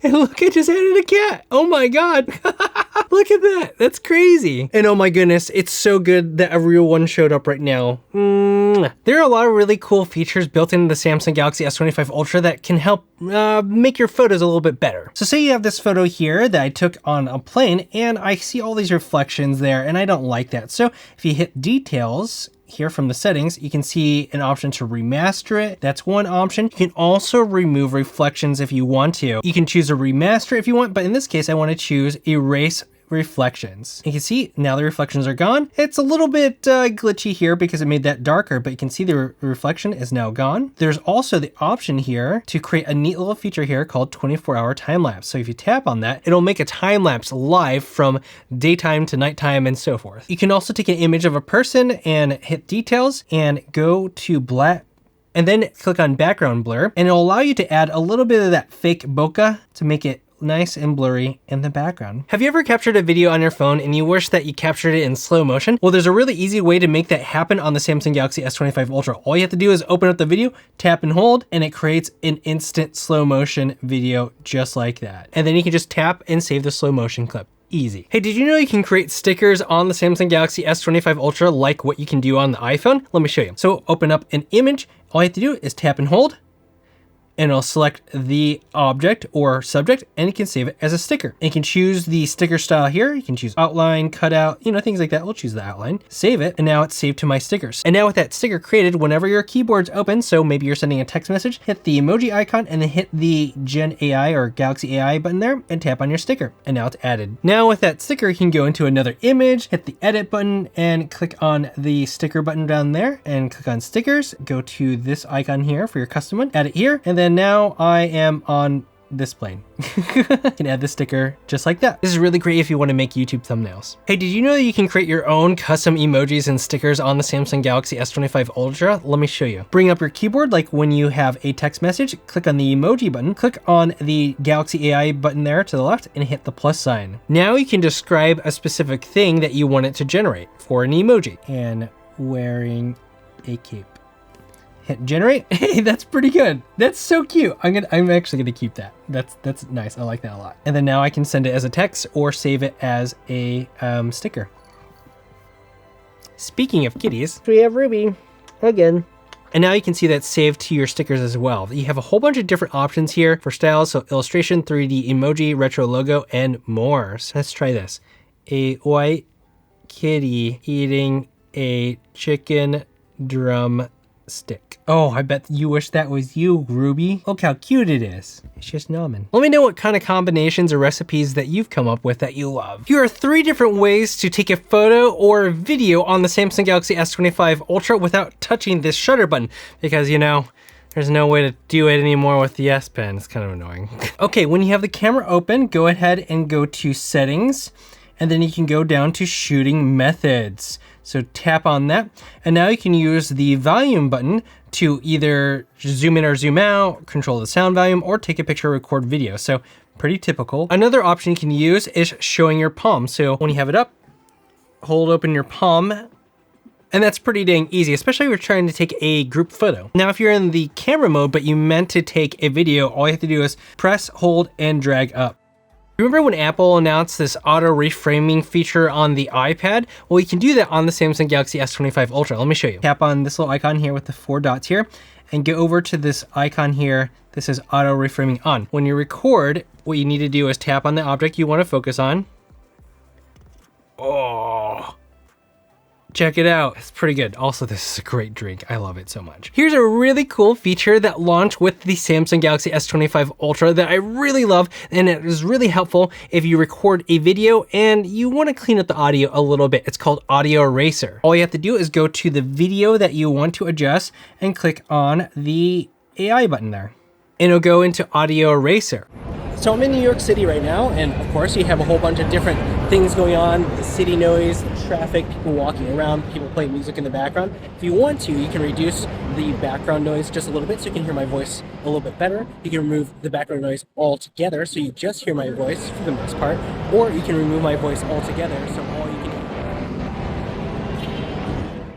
And look, I just added a cat. Oh my God. Look at that. That's crazy. And oh my goodness, it's so good that a real one showed up right now. There are a lot of really cool features built into the Samsung Galaxy S25 Ultra that can help make your photos a little bit better. So say you have this photo here that I took on a plane and I see all these reflections there and I don't like that. So if you hit details, here from the settings, you can see an option to remaster it. That's one option. You can also remove reflections if you want to. You can choose a remaster if you want, but in this case, I want to choose erase reflections. You can see now the reflections are gone. It's a little bit glitchy here because it made that darker, but you can see the reflection is now gone. There's also the option here to create a neat little feature here called 24-hour time lapse. So if you tap on that, it'll make a time lapse live from daytime to nighttime and so forth. You can also take an image of a person and hit details and go to black, and then click on background blur, and it'll allow you to add a little bit of that fake bokeh to make it nice and blurry in the background. Have you ever captured a video on your phone and you wish that you captured it in slow motion? Well, there's a really easy way to make that happen on the Samsung Galaxy S25 Ultra. All you have to do is open up the video, tap and hold, and it creates an instant slow motion video just like that. And then you can just tap and save the slow motion clip. Easy. Hey, did you know you can create stickers on the Samsung Galaxy S25 Ultra like what you can do on the iPhone? Let me show you. So open up an image. All you have to do is tap and hold, and it'll select the object or subject and you can save it as a sticker. And you can choose the sticker style here. You can choose outline, cutout, things like that. We'll choose the outline, save it, and now it's saved to my stickers. And now with that sticker created, whenever your keyboard's open, so maybe you're sending a text message, hit the emoji icon and then hit the Gen AI or Galaxy AI button there and tap on your sticker. And now it's added. Now with that sticker, you can go into another image, hit the edit button and click on the sticker button down there and click on stickers. Go to this icon here for your custom one, add it here, and then now I am on this plane. You can add this sticker just like that. This is really great if you want to make YouTube thumbnails. Hey, did you know that you can create your own custom emojis and stickers on the Samsung Galaxy S25 Ultra? Let me show you. Bring up your keyboard like when you have a text message, click on the emoji button, click on the Galaxy AI button there to the left and hit the plus sign. Now you can describe a specific thing that you want it to generate for an emoji. And wearing a cape. Hit generate. Hey, that's pretty good. That's so cute. I'm actually gonna keep that. That's nice. I like that a lot. And then now I can send it as a text or save it as a sticker. Speaking of kitties, we have Ruby again. And now you can see that saved to your stickers as well. You have a whole bunch of different options here for styles. So illustration, 3D emoji, retro logo, and more. So let's try this. A white kitty eating a chicken drumstick. Oh, I bet you wish that was you, Ruby. Look how cute it is. It's just nomming. Let me know what kind of combinations or recipes that you've come up with that you love. Here are 3 different ways to take a photo or a video on the Samsung Galaxy S25 Ultra without touching this shutter button, because you know, there's no way to do it anymore with the S Pen. It's kind of annoying. Okay, when you have the camera open, go ahead and go to settings, and then you can go down to shooting methods. So tap on that, and now you can use the volume button to either zoom in or zoom out, control the sound volume, or take a picture or record video. So pretty typical. Another option you can use is showing your palm. So when you have it up, hold open your palm, and that's pretty dang easy, especially if you're trying to take a group photo. Now, if you're in the camera mode, but you meant to take a video, all you have to do is press, hold, and drag up. Remember when Apple announced this auto reframing feature on the iPad? Well, you can do that on the Samsung Galaxy S25 Ultra. Let me show you. Tap on this little icon here with the 4 dots here and go over to this icon here. This is auto reframing on. When you record, what you need to do is tap on the object you want to focus on. Oh, check it out. It's pretty good. Also, this is a great drink. I love it so much. Here's a really cool feature that launched with the Samsung Galaxy S25 Ultra that I really love, and it is really helpful if you record a video and you want to clean up the audio a little bit. It's called Audio Eraser. All you have to do is go to the video that you want to adjust and click on the AI button there. And it'll go into Audio Eraser. So I'm in New York City right now, and of course you have a whole bunch of different things going on, the city noise, the traffic, people walking around, people playing music in the background. If you want to, you can reduce the background noise just a little bit so you can hear my voice a little bit better. You can remove the background noise altogether so you just hear my voice for the most part, or you can remove my voice altogether so all you can hear.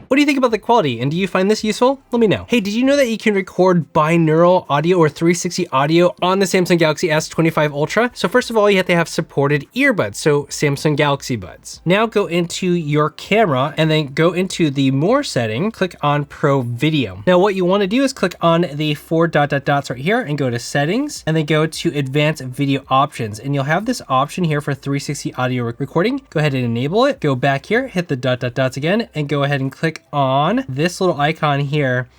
What do you think about the quality, and do you find this useful? Let me know. Hey, did you know that you can record binaural audio or 360 audio on the Samsung Galaxy S25 Ultra? So first of all, you have to have supported earbuds, so Samsung Galaxy Buds. Now go into your camera and then go into the More setting, click on Pro Video. Now what you want to do is click on the 4 dots right here and go to Settings, and then go to Advanced Video Options, and you'll have this option here for 360 audio recording. Go ahead and enable it. Go back here, hit the dots again, and go ahead and click on this little icon here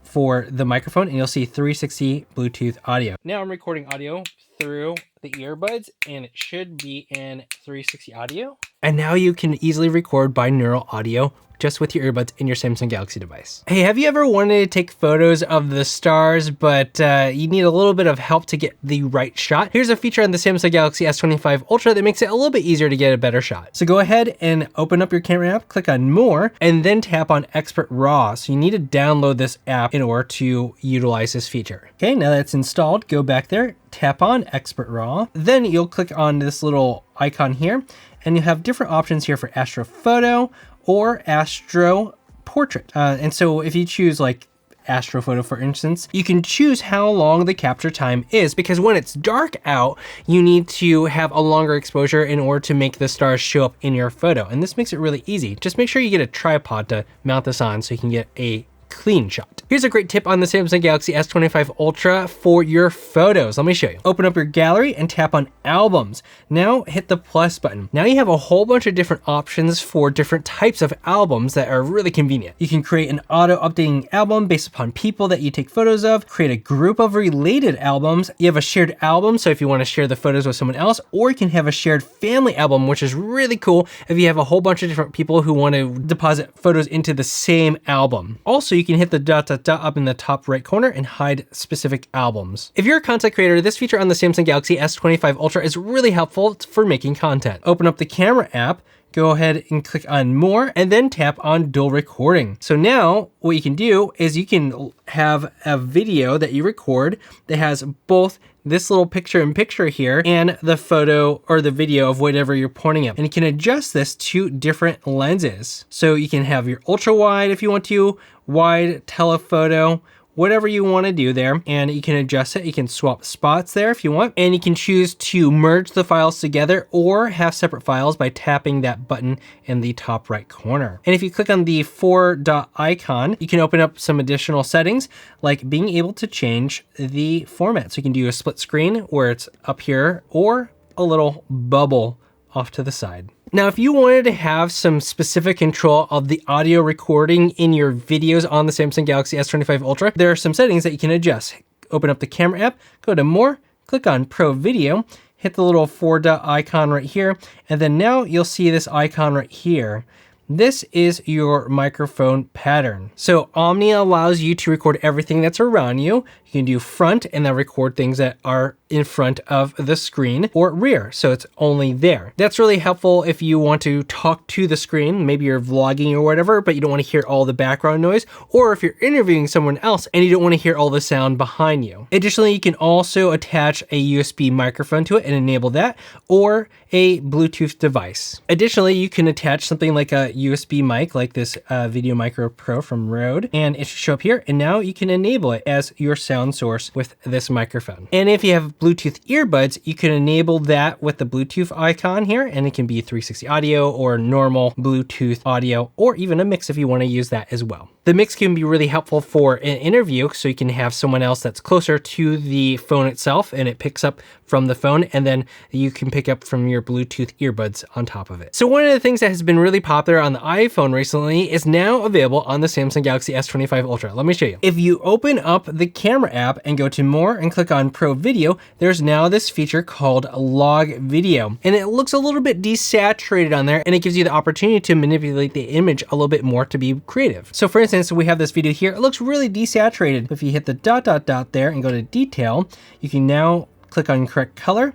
for the microphone, and you'll see 360 Bluetooth audio. Now I'm recording audio through the earbuds, and it should be in 360 audio. And now you can easily record binaural audio just with your earbuds in your Samsung Galaxy device. Hey, have you ever wanted to take photos of the stars, but you need a little bit of help to get the right shot? Here's a feature on the Samsung Galaxy S25 Ultra that makes it a little bit easier to get a better shot. So go ahead and open up your camera app, click on More, and then tap on Expert RAW. So you need to download this app in order to utilize this feature. Okay, now that it's installed, go back there, tap on Expert RAW. Then you'll click on this little icon here, and you have different options here for Astrophoto or Astro Portrait. And so if you choose like Astrophoto, for instance, you can choose how long the capture time is, because when it's dark out, you need to have a longer exposure in order to make the stars show up in your photo. And this makes it really easy. Just make sure you get a tripod to mount this on so you can get a clean shot. Here's a great tip on the Samsung Galaxy S25 Ultra for your photos. Let me show you. Open up your gallery and tap on albums. Now hit the plus button. Now you have a whole bunch of different options for different types of albums that are really convenient. You can create an auto updating album based upon people that you take photos of, create a group of related albums. You have a shared album, so if you want to share the photos with someone else, or you can have a shared family album, which is really cool if you have a whole bunch of different people who want to deposit photos into the same album. Also, you you can hit the dot up in the top right corner and hide specific albums. If you're a content creator, this feature on the Samsung Galaxy S25 Ultra is really helpful for making content. Open up the camera app, go ahead and click on more, and then tap on dual recording. So now what you can do is you can have a video that you record that has both this little picture-in-picture here and the photo or the video of whatever you're pointing at. And you can adjust this to different lenses. So you can have your ultra wide if you want to, wide, telephoto, whatever you want to do there, and you can adjust it. You can swap spots there if you want, and you can choose to merge the files together or have separate files by tapping that button in the top right corner. And if you click on the 4-dot icon, you can open up some additional settings like being able to change the format. So you can do a split screen where it's up here or a little bubble off to the side. Now, if you wanted to have some specific control of the audio recording in your videos on the Samsung Galaxy S25 Ultra, there are some settings that you can adjust. Open up the camera app, go to more, click on Pro Video, hit the little 4-dot icon right here, and then now you'll see this icon right here. This is your microphone pattern. So Omni allows you to record everything that's around you. You can do front and then record things that are in front of the screen, or rear, so it's only there. That's really helpful if you want to talk to the screen, maybe you're vlogging or whatever, but you don't want to hear all the background noise, or if you're interviewing someone else and you don't want to hear all the sound behind you. Additionally, you can also attach a USB microphone to it and enable that, or a Bluetooth device. Additionally, you can attach something like a USB mic, like this Video Micro Pro from Rode, and it should show up here, and now you can enable it as your sound source with this microphone. And if you have Bluetooth earbuds, you can enable that with the Bluetooth icon here, and it can be 360 audio or normal Bluetooth audio, or even a mix if you want to use that as well. The mix can be really helpful for an interview, so you can have someone else that's closer to the phone itself and it picks up from the phone, and then you can pick up from your Bluetooth earbuds on top of it. So one of the things that has been really popular on the iPhone recently is now available on the Samsung Galaxy S25 Ultra. Let me show you. If you open up the camera app and go to more and click on Pro Video, there's now this feature called Log Video, and it looks a little bit desaturated on there, and it gives you the opportunity to manipulate the image a little bit more to be creative. So for instance, we have this video here. It looks really desaturated. If you hit the dot there and go to detail, you can now click on correct color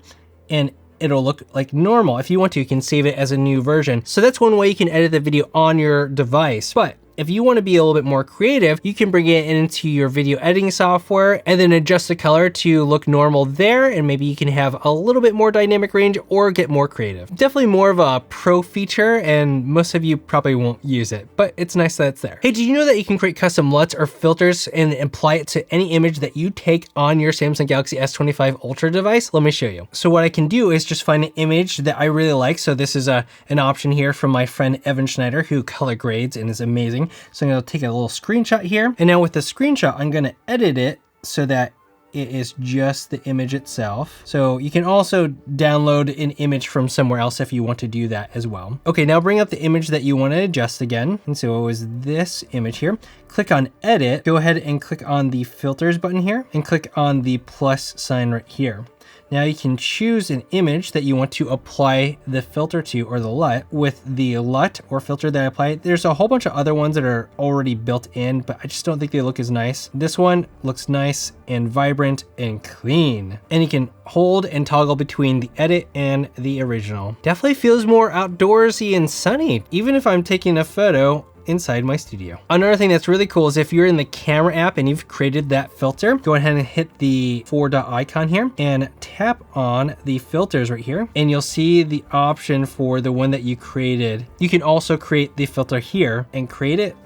and it'll look like normal. If you want to, you can save it as a new version. So that's one way you can edit the video on your device. But if you want to be a little bit more creative, you can bring it into your video editing software and then adjust the color to look normal there, and maybe you can have a little bit more dynamic range or get more creative. Definitely more of a pro feature, and most of you probably won't use it, but it's nice that it's there. Hey, did you know that you can create custom LUTs or filters and apply it to any image that you take on your Samsung Galaxy S25 Ultra device? Let me show you. So what I can do is just find an image that I really like. So this is an option here from my friend Evan Schneider, who color grades and is amazing. So I'm going to take a little screenshot here. And now with the screenshot, I'm going to edit it so that it is just the image itself. So you can also download an image from somewhere else if you want to do that as well. Okay, now bring up the image that you want to adjust again. And so it was this image here. Click on edit, go ahead and click on the filters button here and click on the plus sign right here. Now you can choose an image that you want to apply the filter to, or the LUT. With the LUT or filter that I apply, there's a whole bunch of other ones that are already built in, but I just don't think they look as nice. This one looks nice and vibrant and clean. And you can hold and toggle between the edit and the original. Definitely feels more outdoorsy and sunny, even if I'm taking a photo inside my studio. Another thing that's really cool is if you're in the camera app and you've created that filter, go ahead and hit the 4-dot icon here and tap on the filters right here, and you'll see the option for the one that you created. You can also create the filter here and create it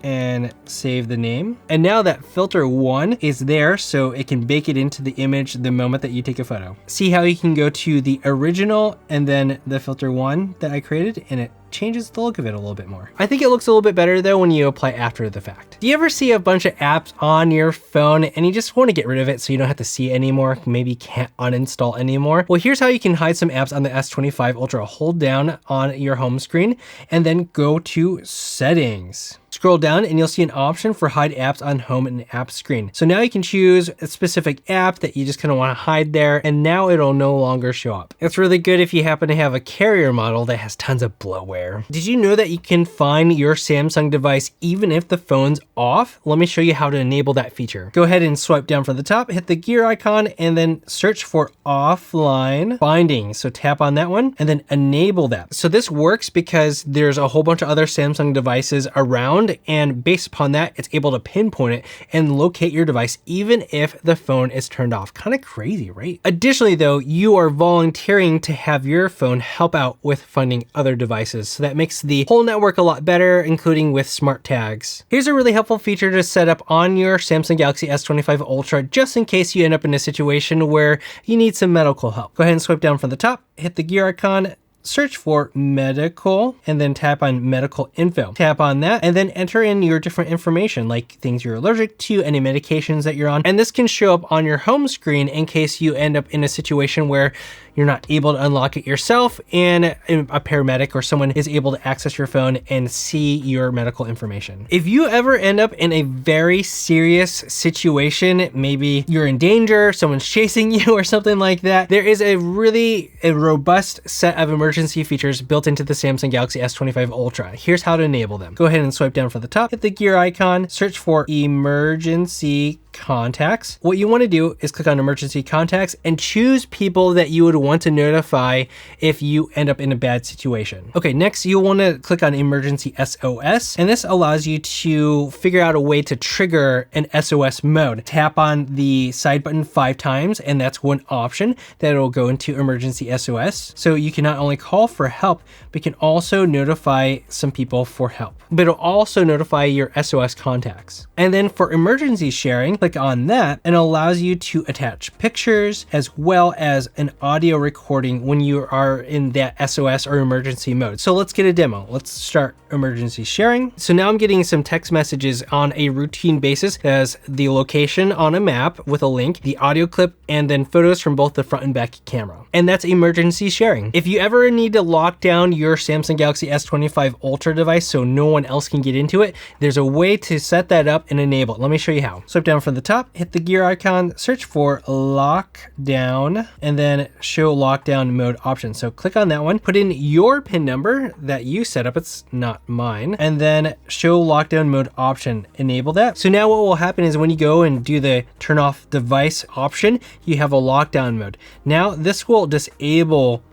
and save the name. And now that filter 1 is there, so it can bake it into the image the moment that you take a photo. See how you can go to the original and then the filter 1 that I created, and it changes the look of it a little bit more. I think it looks a little bit better though when you apply after the fact. Do you ever see a bunch of apps on your phone and you just want to get rid of it so you don't have to see it anymore? Maybe can't uninstall anymore? Well, here's how you can hide some apps on the S25 Ultra. Hold down on your home screen and then go to settings. Scroll down and you'll see an option for hide apps on home and app screen. So now you can choose a specific app that you just kind of want to hide there, and now it'll no longer show up. It's really good if you happen to have a carrier model that has tons of bloatware. Did you know that you can find your Samsung device even if the phone's off? Let me show you how to enable that feature. Go ahead and swipe down from the top, hit the gear icon, and then search for offline binding. So tap on that one and then enable that. So this works because there's a whole bunch of other Samsung devices around, and based upon that, it's able to pinpoint it and locate your device even if the phone is turned off. Kind of crazy, right? Additionally though, you are volunteering to have your phone help out with finding other devices. So that makes the whole network a lot better, including with smart tags. Here's a really helpful feature to set up on your Samsung Galaxy S25 Ultra, just in case you end up in a situation where you need some medical help. Go ahead and swipe down from the top, hit the gear icon, search for medical, and then tap on medical info. Tap on that and then enter in your different information, like things you're allergic to, any medications that you're on. And this can show up on your home screen in case you end up in a situation where you're not able to unlock it yourself and a paramedic or someone is able to access your phone and see your medical information. If you ever end up in a very serious situation, maybe you're in danger, someone's chasing you or something like that, there is a robust set of emergency features built into the Samsung Galaxy S25 Ultra. Here's how to enable them. Go ahead and swipe down from the top, hit the gear icon, search for emergency contacts. What you want to do is click on emergency contacts and choose people that you would want to notify if you end up in a bad situation. Okay, next you'll want to click on emergency SOS, and this allows you to figure out a way to trigger an SOS mode. Tap on the side button 5 times, and that's one option that will go into emergency SOS. So you can not only call for help, but can also notify some people for help. But it'll also notify your SOS contacts. And then for emergency sharing, click on that, and it allows you to attach pictures as well as an audio recording when you are in that SOS or emergency mode. So let's get a demo. Let's start emergency sharing. So now I'm getting some text messages on a routine basis as the location on a map with a link, the audio clip, and then photos from both the front and back camera. And that's emergency sharing. If you ever need to lock down your Samsung Galaxy S25 Ultra device so no one else can get into it, there's a way to set that up and enable it. Let me show you how. Swipe down from the top, hit the gear icon, search for lockdown, and then show lockdown mode option. So click on that one, put in your PIN number that you set up, it's not mine, and then show lockdown mode option, enable that. So now what will happen is when you go and do the turn off device option, you have a lockdown mode. Now this will disable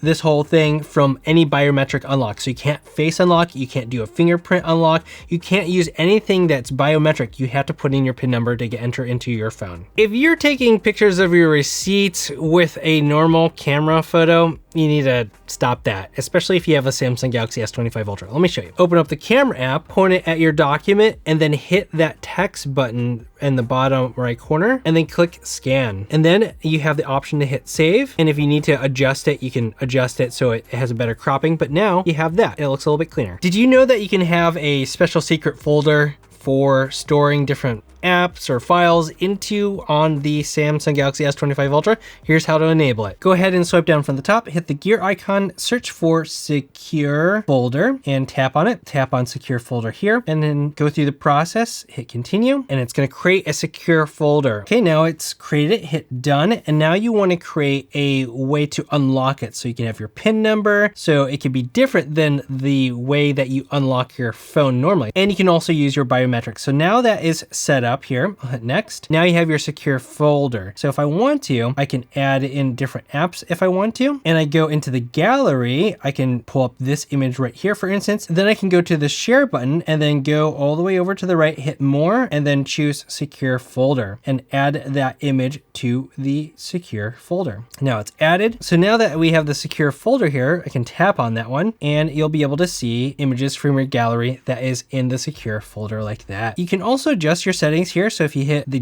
this whole thing from any biometric unlock. So you can't face unlock, you can't do a fingerprint unlock, you can't use anything that's biometric. You have to put in your PIN number to enter into your phone. If you're taking pictures of your receipts with a normal camera photo, you need to stop that, especially if you have a Samsung Galaxy S25 Ultra. Let me show you. Open up the camera app, point it at your document, and then hit that text button in the bottom right corner, and then click scan. And then you have the option to hit save. And if you need to adjust it, you can adjust it so it has a better cropping, but now you have that. It looks a little bit cleaner. Did you know that you can have a special secret folder for storing different apps or files into on the Samsung Galaxy S25 Ultra? Here's how to enable it. Go ahead and swipe down from the top, hit the gear icon, search for secure folder and tap on it. Tap on secure folder here and then go through the process, hit continue, and it's going to create a secure folder. Okay, now it's created, hit done, and now you want to create a way to unlock it. So you can have your PIN number, so it can be different than the way that you unlock your phone normally. And you can also use your biometrics. So now that is set up here, I'll hit next. Now you have your secure folder. So if I want to, I can add in different apps if I want to, and I go into the gallery, I can pull up this image right here, for instance. Then I can go to the share button and then go all the way over to the right, hit more, and then choose secure folder and add that image to the secure folder. Now it's added. So now that we have the secure folder here, I can tap on that one and you'll be able to see images from your gallery that is in the secure folder like that. You can also adjust your settings settings here. So if you hit the ...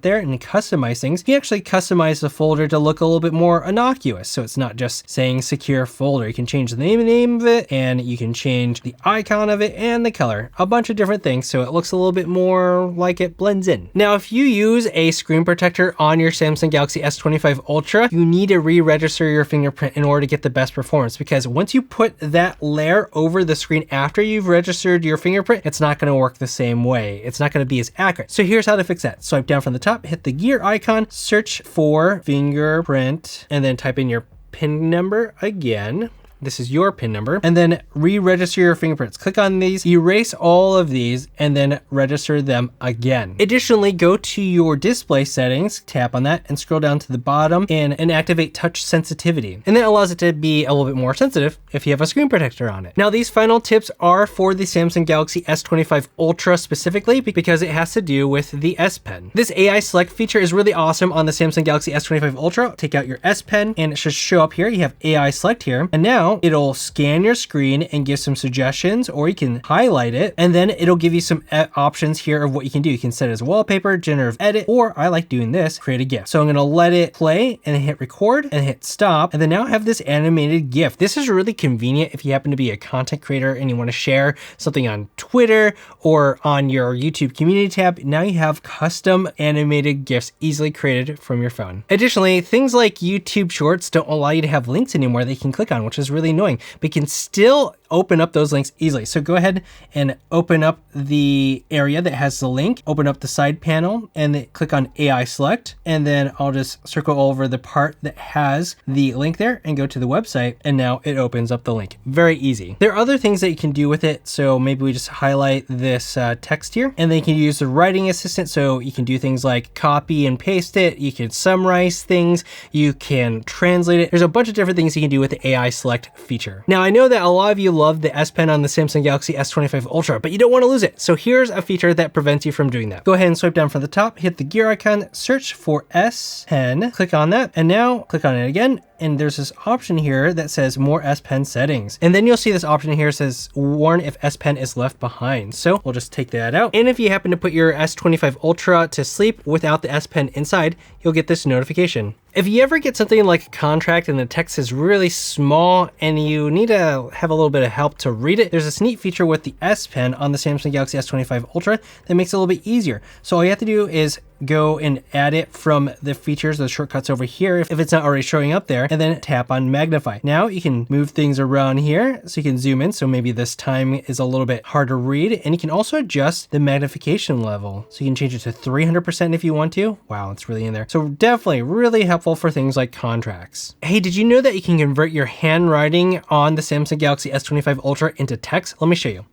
there and customize things, you actually customize the folder to look a little bit more innocuous. So it's not just saying secure folder. You can change the name of it, and you can change the icon of it and the color, a bunch of different things. So it looks a little bit more like it blends in. Now, if you use a screen protector on your Samsung Galaxy S25 Ultra, you need to re-register your fingerprint in order to get the best performance, because once you put that layer over the screen after you've registered your fingerprint, it's not going to work the same way. It's not going to be as accurate. So here's how to fix that. Swipe down from the top, hit the gear icon, search for fingerprint, and then type in your PIN number again. This is your PIN number, and then re-register your fingerprints. Click on these, erase all of these, and then register them again. Additionally, go to your display settings, tap on that, and scroll down to the bottom and activate touch sensitivity. And that allows it to be a little bit more sensitive if you have a screen protector on it. Now, these final tips are for the Samsung Galaxy S25 Ultra specifically, because it has to do with the S Pen. This AI select feature is really awesome on the Samsung Galaxy S25 Ultra. Take out your S Pen, and it should show up here. You have AI select here, and now it'll scan your screen and give some suggestions, or you can highlight it, and then it'll give you some options here of what you can do. You can set it as wallpaper, generative edit, or I like doing this, create a GIF. So I'm going to let it play and hit record and hit stop. And then now I have this animated GIF. This is really convenient if you happen to be a content creator and you want to share something on Twitter or on your YouTube community tab. Now you have custom animated GIFs easily created from your phone. Additionally, things like YouTube Shorts don't allow you to have links anymore that you can click on, which is really annoying, but you can still open up those links easily. So go ahead and open up the area that has the link, open up the side panel, and then click on AI select, and then I'll just circle over the part that has the link there and go to the website, and now it opens up the link. Very easy. There are other things that you can do with it. So maybe we just highlight this text here, and then you can use the writing assistant. So you can do things like copy and paste it. You can summarize things. You can translate it. There's a bunch of different things you can do with the AI select feature. Now, I know that a lot of you love the S Pen on the Samsung Galaxy S25 Ultra, but you don't want to lose it. So here's a feature that prevents you from doing that. Go ahead and swipe down from the top, hit the gear icon, search for S Pen, click on that, and now click on it again. And there's this option here that says more S Pen settings. And then you'll see this option here says warn if S Pen is left behind. So we'll just take that out. And if you happen to put your S25 Ultra to sleep without the S Pen inside, you'll get this notification. If you ever get something like a contract and the text is really small and you need to have a little bit of help to read it, there's this neat feature with the S Pen on the Samsung Galaxy S25 Ultra that makes it a little bit easier. So all you have to do is go and add it from the features, the shortcuts over here, if it's not already showing up there, and then tap on Magnify. Now you can move things around here so you can zoom in. So maybe this time is a little bit hard to read, and you can also adjust the magnification level. So you can change it to 300% if you want to. Wow, it's really in there. So definitely really helpful for things like contracts. Hey, did you know that you can convert your handwriting on the Samsung Galaxy S25 Ultra into text? Let me show you.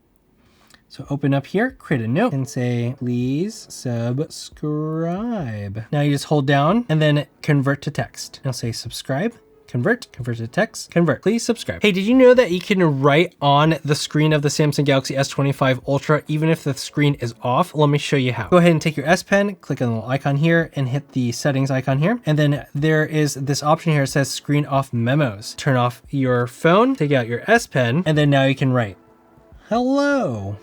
So open up here, create a note, and say, please subscribe. Now you just hold down and then convert to text. Now say subscribe, convert to text, convert. Please subscribe. Hey, did you know that you can write on the screen of the Samsung Galaxy S25 Ultra even if the screen is off? Let me show you how. Go ahead and take your S Pen, click on the little icon here, and hit the settings icon here. And then there is this option here that says screen off memos. Turn off your phone, take out your S Pen, and then now you can write, hello.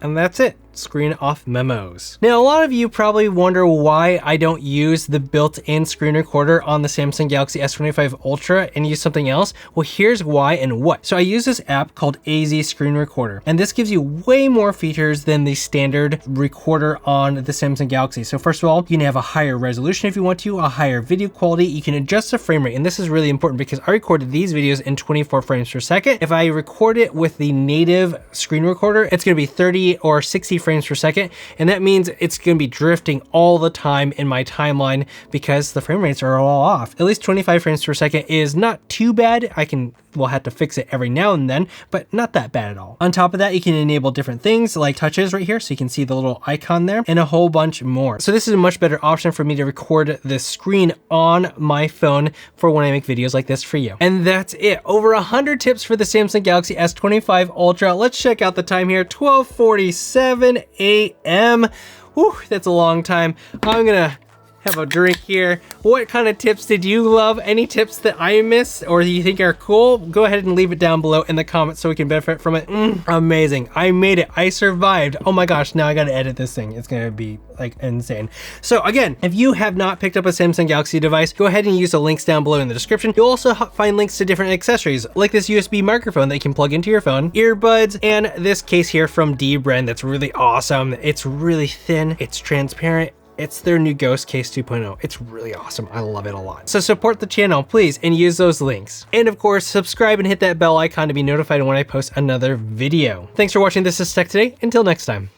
And that's it. Screen off memos. Now, a lot of you probably wonder why I don't use the built-in screen recorder on the Samsung Galaxy S25 Ultra and use something else. Well, here's why and what. So I use this app called AZ Screen Recorder, and this gives you way more features than the standard recorder on the Samsung Galaxy. So first of all, you can have a higher resolution if you want to, a higher video quality. You can adjust the frame rate, and this is really important because I recorded these videos in 24 frames per second. If I record it with the native screen recorder, it's going to be 30 or 60 frames per second, and that means it's going to be drifting all the time in my timeline because the frame rates are all off. At least 25 frames per second is not too bad. We'll have to fix it every now and then, but not that bad at all. On top of that, you can enable different things like touches right here, so you can see the little icon there, and a whole bunch more. So this is a much better option for me to record the screen on my phone for when I make videos like this for you. And that's it. Over 100 tips for the Samsung Galaxy S25 Ultra. Let's check out the time here, 12:47 a.m. Whew, that's a long time. I'm gonna have a drink here. What kind of tips did you love? Any tips that I missed or you think are cool? Go ahead and leave it down below in the comments so we can benefit from it. Amazing. I made it. I survived. Oh my gosh, now I gotta edit this thing. It's gonna be like insane. So again, if you have not picked up a Samsung Galaxy device, go ahead and use the links down below in the description. You'll also find links to different accessories, like this USB microphone that you can plug into your phone, earbuds, and this case here from D-Brand that's really awesome. It's really thin, it's transparent. It's their new Ghost Case 2.0. It's really awesome. I love it a lot. So support the channel, please, and use those links. And of course, subscribe and hit that bell icon to be notified when I post another video. Thanks for watching This Is Tech Today. Until next time.